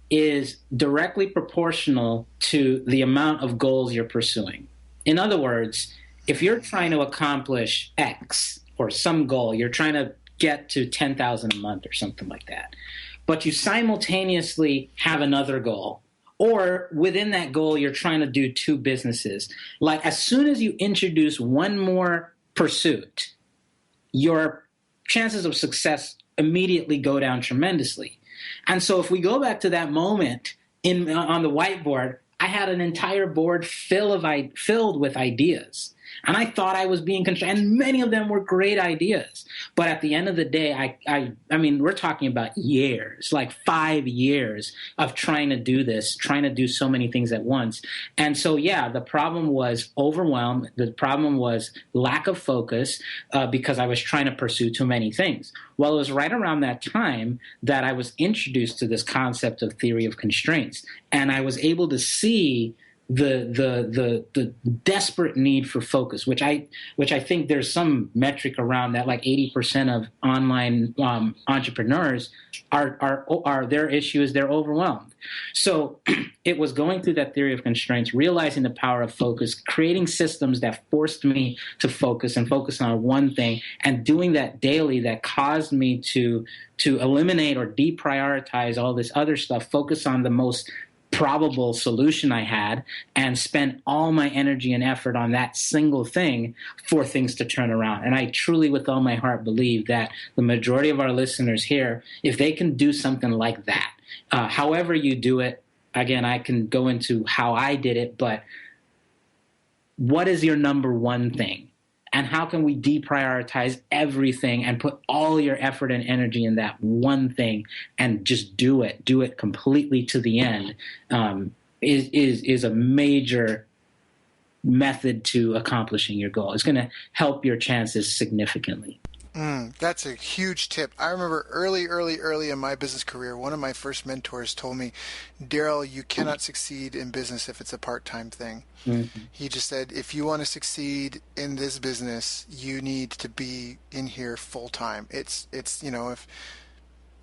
is directly proportional to the amount of goals you're pursuing. In other words, if you're trying to accomplish X, or some goal, you're trying to get to 10,000 a month or something like that, but you simultaneously have another goal, or within that goal, you're trying to do two businesses. Like, as soon as you introduce one more pursuit, your chances of success immediately go down tremendously. And so if we go back to that moment on the whiteboard, I had an entire board filled with ideas. And I thought I was being constrained, and many of them were great ideas. But at the end of the day, I mean, we're talking about years, like 5 years of trying to do this, trying to do so many things at once. And so, yeah, the problem was overwhelm. The problem was lack of focus because I was trying to pursue too many things. Well, it was right around that time that I was introduced to this concept of theory of constraints. And I was able to see the desperate need for focus, which I think there's some metric around that, like 80% of online entrepreneurs are their issue is they're overwhelmed. So it was going through that theory of constraints, realizing the power of focus, creating systems that forced me to focus and focus on one thing, and doing that daily, that caused me to eliminate or deprioritize all this other stuff, focus on the most probable solution I had, and spent all my energy and effort on that single thing for things to turn around. And I truly, with all my heart, believe that the majority of our listeners here, if they can do something like that, however you do it, again, I can go into how I did it, but what is your number one thing? And how can we deprioritize everything and put all your effort and energy in that one thing and just do it completely to the end, is a major method to accomplishing your goal. It's going to help your chances significantly. That's a huge tip. I remember early in my business career, one of my first mentors told me, Daryl, you cannot succeed in business if it's a part-time thing. Mm-hmm. He just said, if you want to succeed in this business, you need to be in here full-time. It's if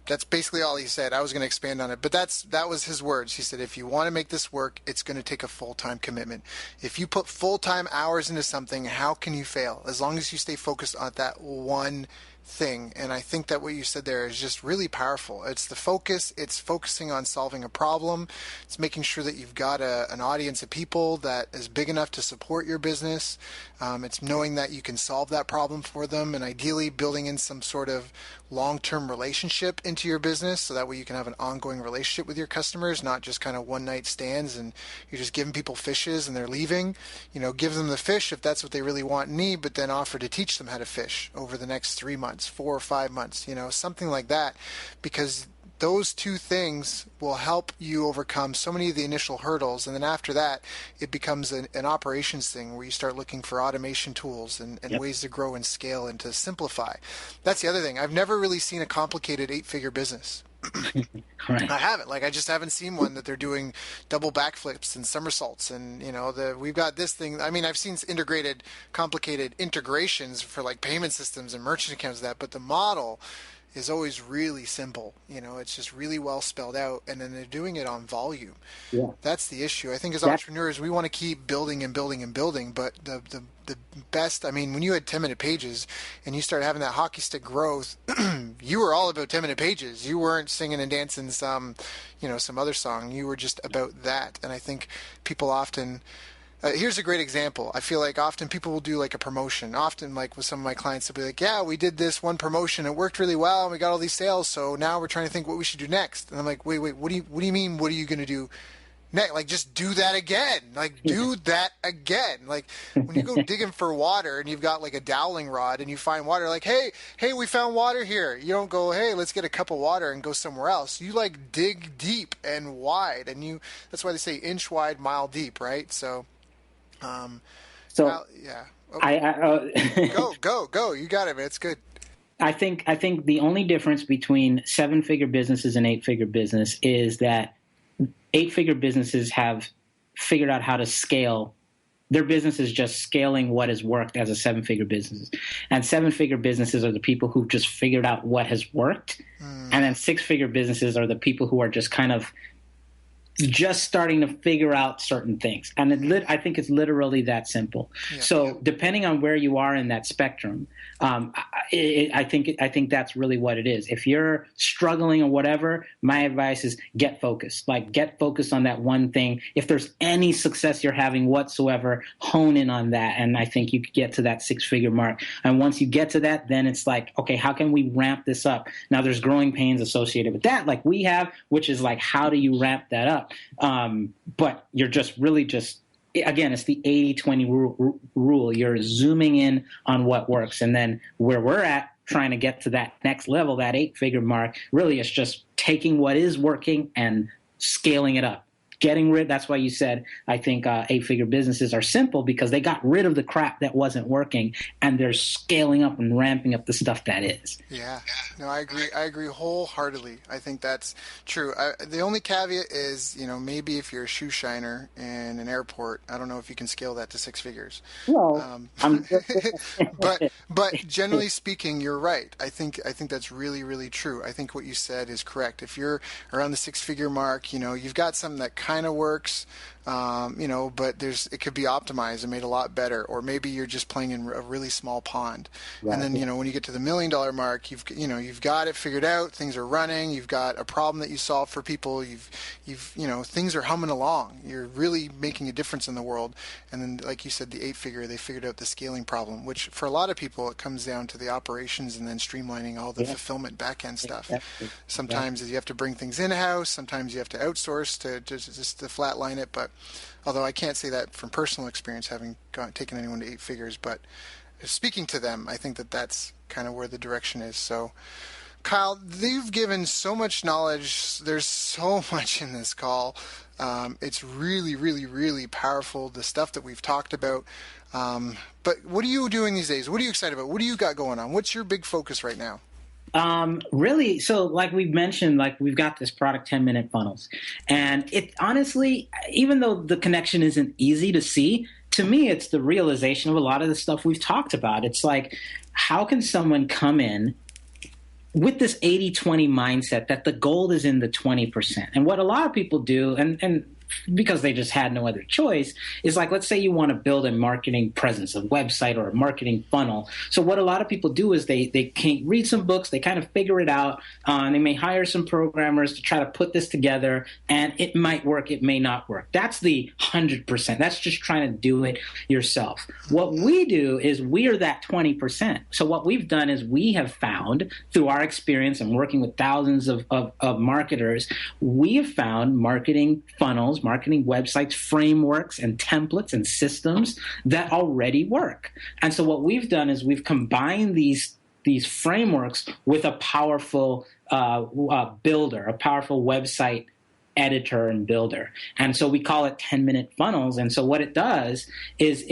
that's basically all he said. I was going to expand on it, but that was his words. He said, if you want to make this work, it's going to take a full-time commitment. If you put full-time hours into something, how can you fail? As long as you stay focused on that one thing. And I think that what you said there is just really powerful. It's the focus. It's focusing on solving a problem. It's making sure that you've got an audience of people that is big enough to support your business. It's knowing that you can solve that problem for them, and ideally building in some sort of long-term relationship into your business, so that way you can have an ongoing relationship with your customers, not just kind of one-night stands and you're just giving people fishes and they're leaving. Give them the fish if that's what they really want and need, but then offer to teach them how to fish over the next 3 months, 4 or 5 months, something like that, because those two things will help you overcome so many of the initial hurdles. And then after that, it becomes an operations thing where you start looking for automation tools and yep. ways to grow and scale and to simplify. That's the other thing. I've never really seen a complicated 8-figure business. Right. I haven't. I just haven't seen one that they're doing double backflips and somersaults and, we've got this thing. I mean, I've seen complicated integrations for like payment systems and merchant accounts, but the model is always really simple. It's just really well spelled out, and then they're doing it on volume. Yeah. That's the issue. I think as That, entrepreneurs, we want to keep building and building and building, but the best, I mean, when you had 10-minute pages and you started having that hockey stick growth, you were all about 10-minute pages. You weren't singing and dancing some other song. You were just about that. And I think people often, here's a great example. I feel like often people will do like a promotion. Often, like with some of my clients, they'll be like, yeah, we did this one promotion. It worked really well, and we got all these sales. So now we're trying to think what we should do next. And I'm like, wait, what do you mean? What are you going to do next? Like, just do that again. Like, do that again. Like, when you go digging for water and you've got like a doweling rod and you find water, like, hey, we found water here. You don't go, hey, let's get a cup of water and go somewhere else. You like dig deep and wide, and that's why they say inch wide, mile deep, right? So. Yeah. Oh. Go. You got it, man. It's good. I think the only difference between 7-figure businesses and 8-figure business is that 8-figure businesses have figured out how to scale. Their business is just scaling what has worked as a 7-figure business. And 7-figure businesses are the people who've just figured out what has worked. And then 6-figure businesses are the people who are just kind of just starting to figure out certain things. And I think it's literally that simple. Yeah, so depending on where you are in that spectrum, I think that's really what it is. If you're struggling or whatever, my advice is get focused. Like, get focused on that one thing. If there's any success you're having whatsoever, hone in on that. And I think you could get to that 6-figure mark. And once you get to that, then it's like, okay, how can we ramp this up? Now, there's growing pains associated with that, like we have, which is like, how do you ramp that up? But you're just really again, it's the 80-20 rule. You're zooming in on what works. And then where we're at, trying to get to that next level, that 8-figure mark, really it's just taking what is working and scaling it up. That's why you said, I think 8-figure businesses are simple, because they got rid of the crap that wasn't working and they're scaling up and ramping up the stuff that is. Yeah, no, I agree wholeheartedly. I think that's true. The only caveat is, maybe if you're a shoe shiner in an airport, I don't know if you can scale that to 6 figures. Well, but generally speaking, you're right. I think that's really, really true. I think what you said is correct. If you're around the 6-figure mark, you've got something that kind of works, but it could be optimized and made a lot better. Or maybe you're just playing in a really small pond. Right. And then, when you get to the $1 million mark, you've got it figured out. Things are running. You've got a problem that you solve for people. Things are humming along. You're really making a difference in the world. And then, like you said, the 8-figure, they figured out the scaling problem, which for a lot of people, it comes down to the operations and then streamlining all the fulfillment back-end stuff. Exactly. Sometimes you have to bring things in-house. Sometimes you have to outsource to flatline it. But although I can't say that from personal experience, having taken anyone to 8 figures, but speaking to them, I think that's kind of where the direction is. So, Kyle, you've given so much knowledge. There's so much in this call. It's really, really, really powerful, the stuff that we've talked about. But what are you doing these days? What are you excited about? What do you got going on? What's your big focus right now? Really, so like we've mentioned, like we've got this product 10-minute funnels, and it honestly, even though the connection isn't easy to see, to me, it's the realization of a lot of the stuff we've talked about. It's like, how can someone come in with this 80-20 mindset that the gold is in the 20%? And what a lot of people do, and because they just had no other choice, is like, let's say you want to build a marketing presence, a website or a marketing funnel. So what a lot of people do is they can read some books, they kind of figure it out, and they may hire some programmers to try to put this together, and it might work, it may not work. That's the 100%. That's just trying to do it yourself. What we do is we are that 20%. So what we've done is we have found, through our experience and working with thousands of marketers, we have found marketing funnels, marketing websites, frameworks, and templates and systems that already work. And so what we've done is we've combined these frameworks with a powerful builder, a powerful website editor and builder. And so we call it 10-minute funnels. And so what it does is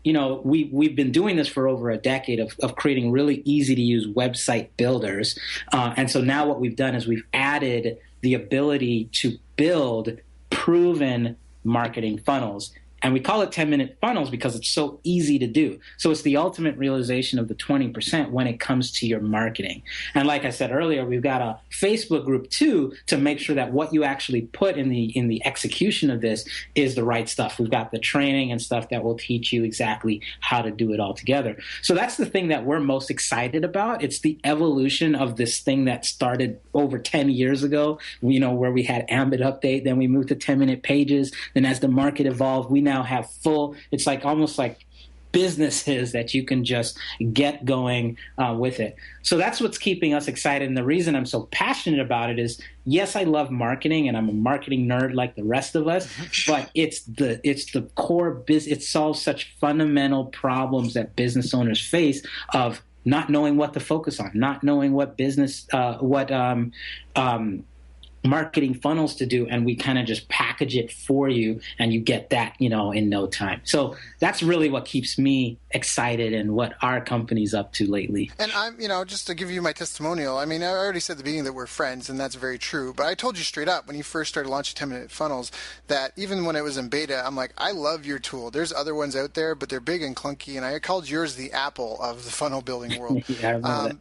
we've been doing this for over a decade of creating really easy to use website builders. And so now what we've done is we've added the ability to build proven marketing funnels And we call it 10-minute funnels because it's so easy to do. So it's the ultimate realization of the 20% when it comes to your marketing. And like I said earlier, we've got a Facebook group too to make sure that what you actually put in the execution of this is the right stuff. We've got the training and stuff that will teach you exactly how to do it all together. So that's the thing that we're most excited about. It's the evolution of this thing that started over 10 years ago, where we had Ambit Update, then we moved to 10-minute pages. Then as the market evolved, we now have it's like almost like businesses that you can just get going with it. So that's what's keeping us excited. And the reason I'm so passionate about it is, yes, I love marketing and I'm a marketing nerd like the rest of us, but it's the core business. It solves such fundamental problems that business owners face of not knowing what to focus on, not knowing what business, marketing funnels to do, and we kind of just package it for you and you get that in no time. So that's really what keeps me excited and what our company's up to lately. And I'm just to give you my testimonial, I mean, I already said at the beginning that we're friends, and that's very true, but I told you straight up when you first started launching 10-minute funnels that even when it was in beta, I'm like, I love your tool. There's other ones out there, but they're big and clunky, and I called yours the Apple of the funnel building world.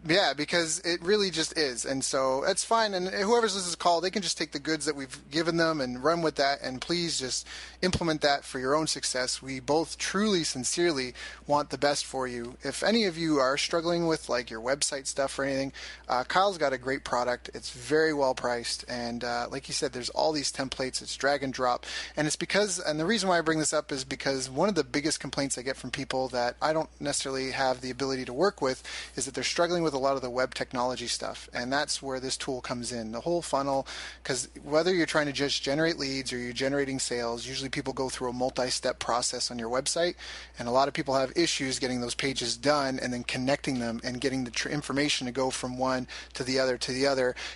Yeah, because it really just is. And so that's fine, and whoever's listening to this call, they can just take the goods that we've given them and run with that, and please just implement that for your own success. We both truly, sincerely want the best for you. If any of you are struggling with like your website stuff or anything, Kyle's got a great product. It's very well priced, and like you said, there's all these templates. It's drag and drop, and it's because, and the reason why I bring this up is because one of the biggest complaints I get from people that I don't necessarily have the ability to work with is that they're struggling with a lot of the web technology stuff, and that's where this tool comes in. The whole funnel, because whether you're trying to just generate leads or you're generating sales, usually people go through a multi-step process on your website, and a lot of people have issues getting those pages done and then connecting them and getting the information to go from one to the other.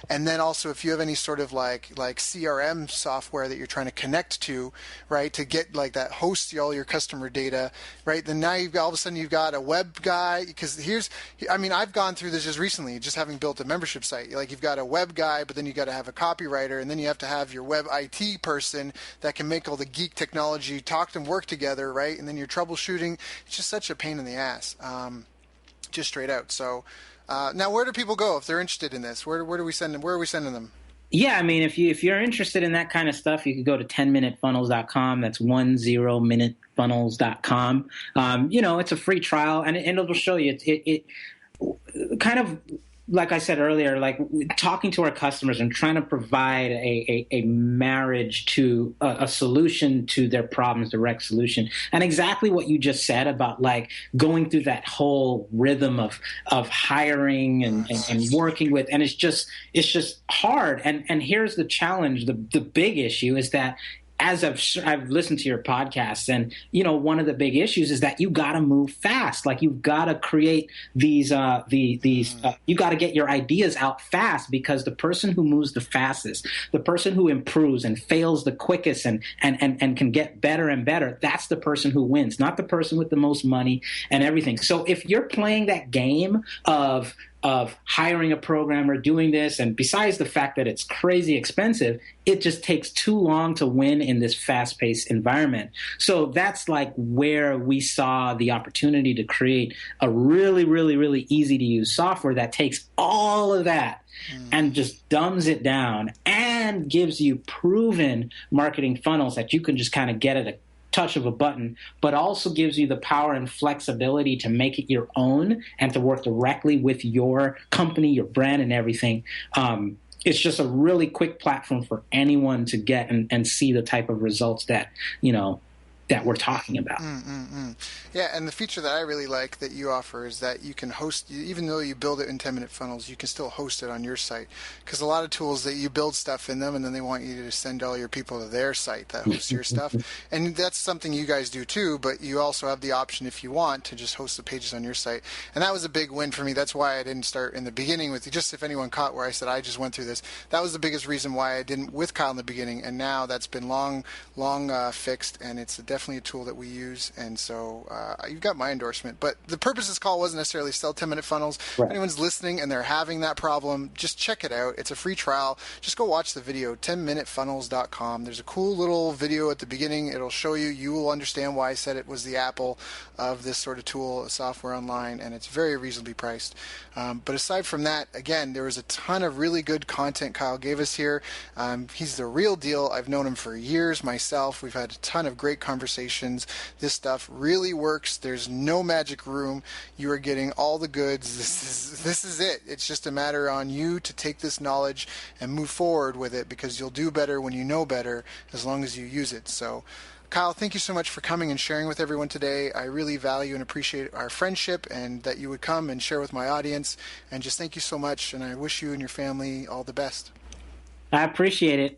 And then also if you have any sort of like CRM software that you're trying to connect to, right, to get like that hosts all your customer data, right, then now all of a sudden you've got a web guy, because I've gone through this just recently, just having built a membership site. Like you've got a web guy, but then you got to have a copywriter, and then you have to have your web IT person that can make all the geek technology talk and work together, right? And then you're troubleshooting. It's just such a pain in the ass, just straight out. So now, where do people go if they're interested in this? Where do we send them? Where are we sending them? Yeah, I mean, if you're interested in that kind of stuff, you could go to 10minutefunnels.com. That's 10minutefunnels.com. It's a free trial, and it'll show you it kind of, like I said earlier, like talking to our customers and trying to provide a marriage to a solution to their problems, direct solution. And exactly what you just said about like going through that whole rhythm of hiring and working with, and it's just hard. And here's the challenge. The big issue is that as I've listened to your podcast, and one of the big issues is that you got to move fast. Like you've got to create these you got to get your ideas out fast, because the person who moves the fastest, the person who improves and fails the quickest and can get better and better, that's the person who wins, not the person with the most money and everything. So if you're playing that game of hiring a programmer, doing this, and besides the fact that it's crazy expensive, it just takes too long to win in this fast-paced environment. So that's like where we saw the opportunity to create a really, really, really easy-to-use software that takes all of that and just dumbs it down and gives you proven marketing funnels that you can just kind of get at a touch of a button, but also gives you the power and flexibility to make it your own and to work directly with your company, your brand, and everything. It's just a really quick platform for anyone to get and see the type of results that that we're talking about. Yeah, and the feature that I really like that you offer is that you can host, even though you build it in 10-minute funnels, you can still host it on your site. Because a lot of tools that you build stuff in them, and then they want you to send all your people to their site that hosts your stuff. And that's something you guys do too, but you also have the option, if you want, to just host the pages on your site. And that was a big win for me. That's why I didn't start in the beginning with, just if anyone caught where I said I just went through this, that was the biggest reason why I didn't with Kyle in the beginning. And now that's been long fixed, and it's a definitely a tool that we use, and so you've got my endorsement. But the purpose of this call wasn't necessarily sell 10-minute funnels. If anyone's listening and they're having that problem, just check it out. It's a free trial. Just go watch the video, 10minutefunnels.com. There's a cool little video at the beginning. It'll show you. You will understand why I said it was the Apple of this sort of tool, software online, and it's very reasonably priced. But aside from that, again, there was a ton of really good content Kyle gave us here. He's the real deal. I've known him for years myself. We've had a ton of great conversations. This stuff really works. There's no magic room. You are getting all the goods. This is it. It's just a matter on you to take this knowledge and move forward with it, because you'll do better when you know better as long as you use it. So Kyle, thank you so much for coming and sharing with everyone today. I really value and appreciate our friendship, and that you would come and share with my audience. And just thank you so much, and I wish you and your family all the best. I appreciate it.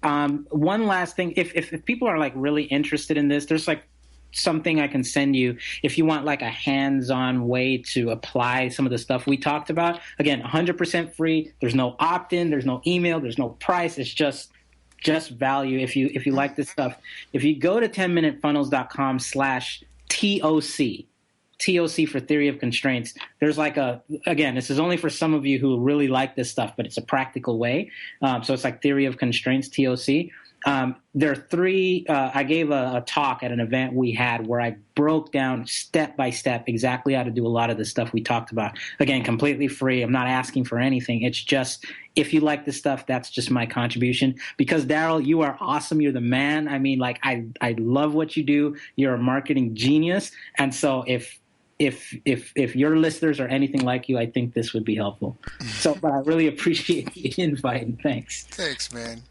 One last thing, if people are like really interested in this, there's like something I can send you if you want like a hands-on way to apply some of the stuff we talked about. Again, 100% free. There's no opt-in, there's no email, there's no price. It's just value. If you like this stuff, if you go to 10minutefunnels.com/TOC, TOC for theory of constraints, there's like again, this is only for some of you who really like this stuff, but it's a practical way. So it's like theory of constraints, TOC. There are three, I gave a talk at an event we had where I broke down step by step exactly how to do a lot of the stuff we talked about. Again, completely free. I'm not asking for anything. It's just, if you like this stuff, that's just my contribution. Because Daryl, you are awesome. You're the man. I mean, like, I love what you do. You're a marketing genius. And so if your listeners are anything like you, I think this would be helpful. So, but I really appreciate the invite, and thanks. Thanks, man.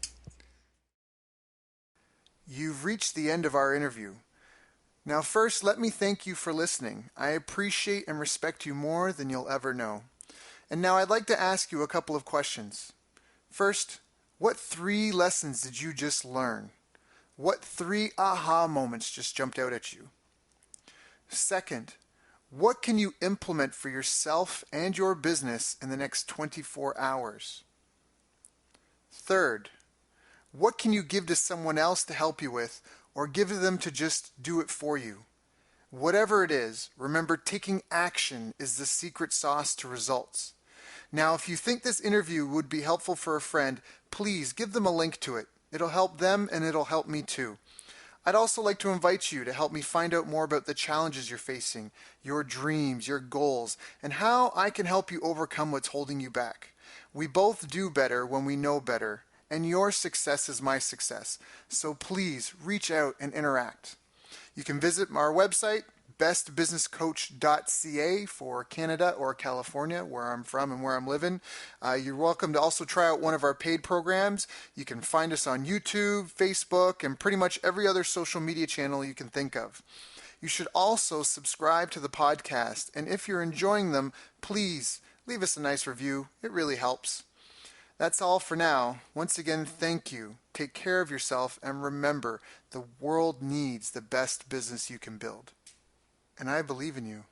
You've reached the end of our interview. Now, first, let me thank you for listening. I appreciate and respect you more than you'll ever know. And now I'd like to ask you a couple of questions. First, what 3 lessons did you just learn? What 3 aha moments just jumped out at you? Second, what can you implement for yourself and your business in the next 24 hours? Third, what can you give to someone else to help you with, or give to them to just do it for you? Whatever it is, remember, taking action is the secret sauce to results. Now, if you think this interview would be helpful for a friend, please give them a link to it. It'll help them, and it'll help me too. I'd also like to invite you to help me find out more about the challenges you're facing, your dreams, your goals, and how I can help you overcome what's holding you back. We both do better when we know better, and your success is my success. So please reach out and interact. You can visit our website, bestbusinesscoach.ca for Canada or California, where I'm from and where I'm living. You're welcome to also try out one of our paid programs. You can find us on YouTube, Facebook, and pretty much every other social media channel you can think of. You should also subscribe to the podcast, and if you're enjoying them, please leave us a nice review. It really helps. That's all for now. Once again, thank you. Take care of yourself, and remember, the world needs the best business you can build. And I believe in you.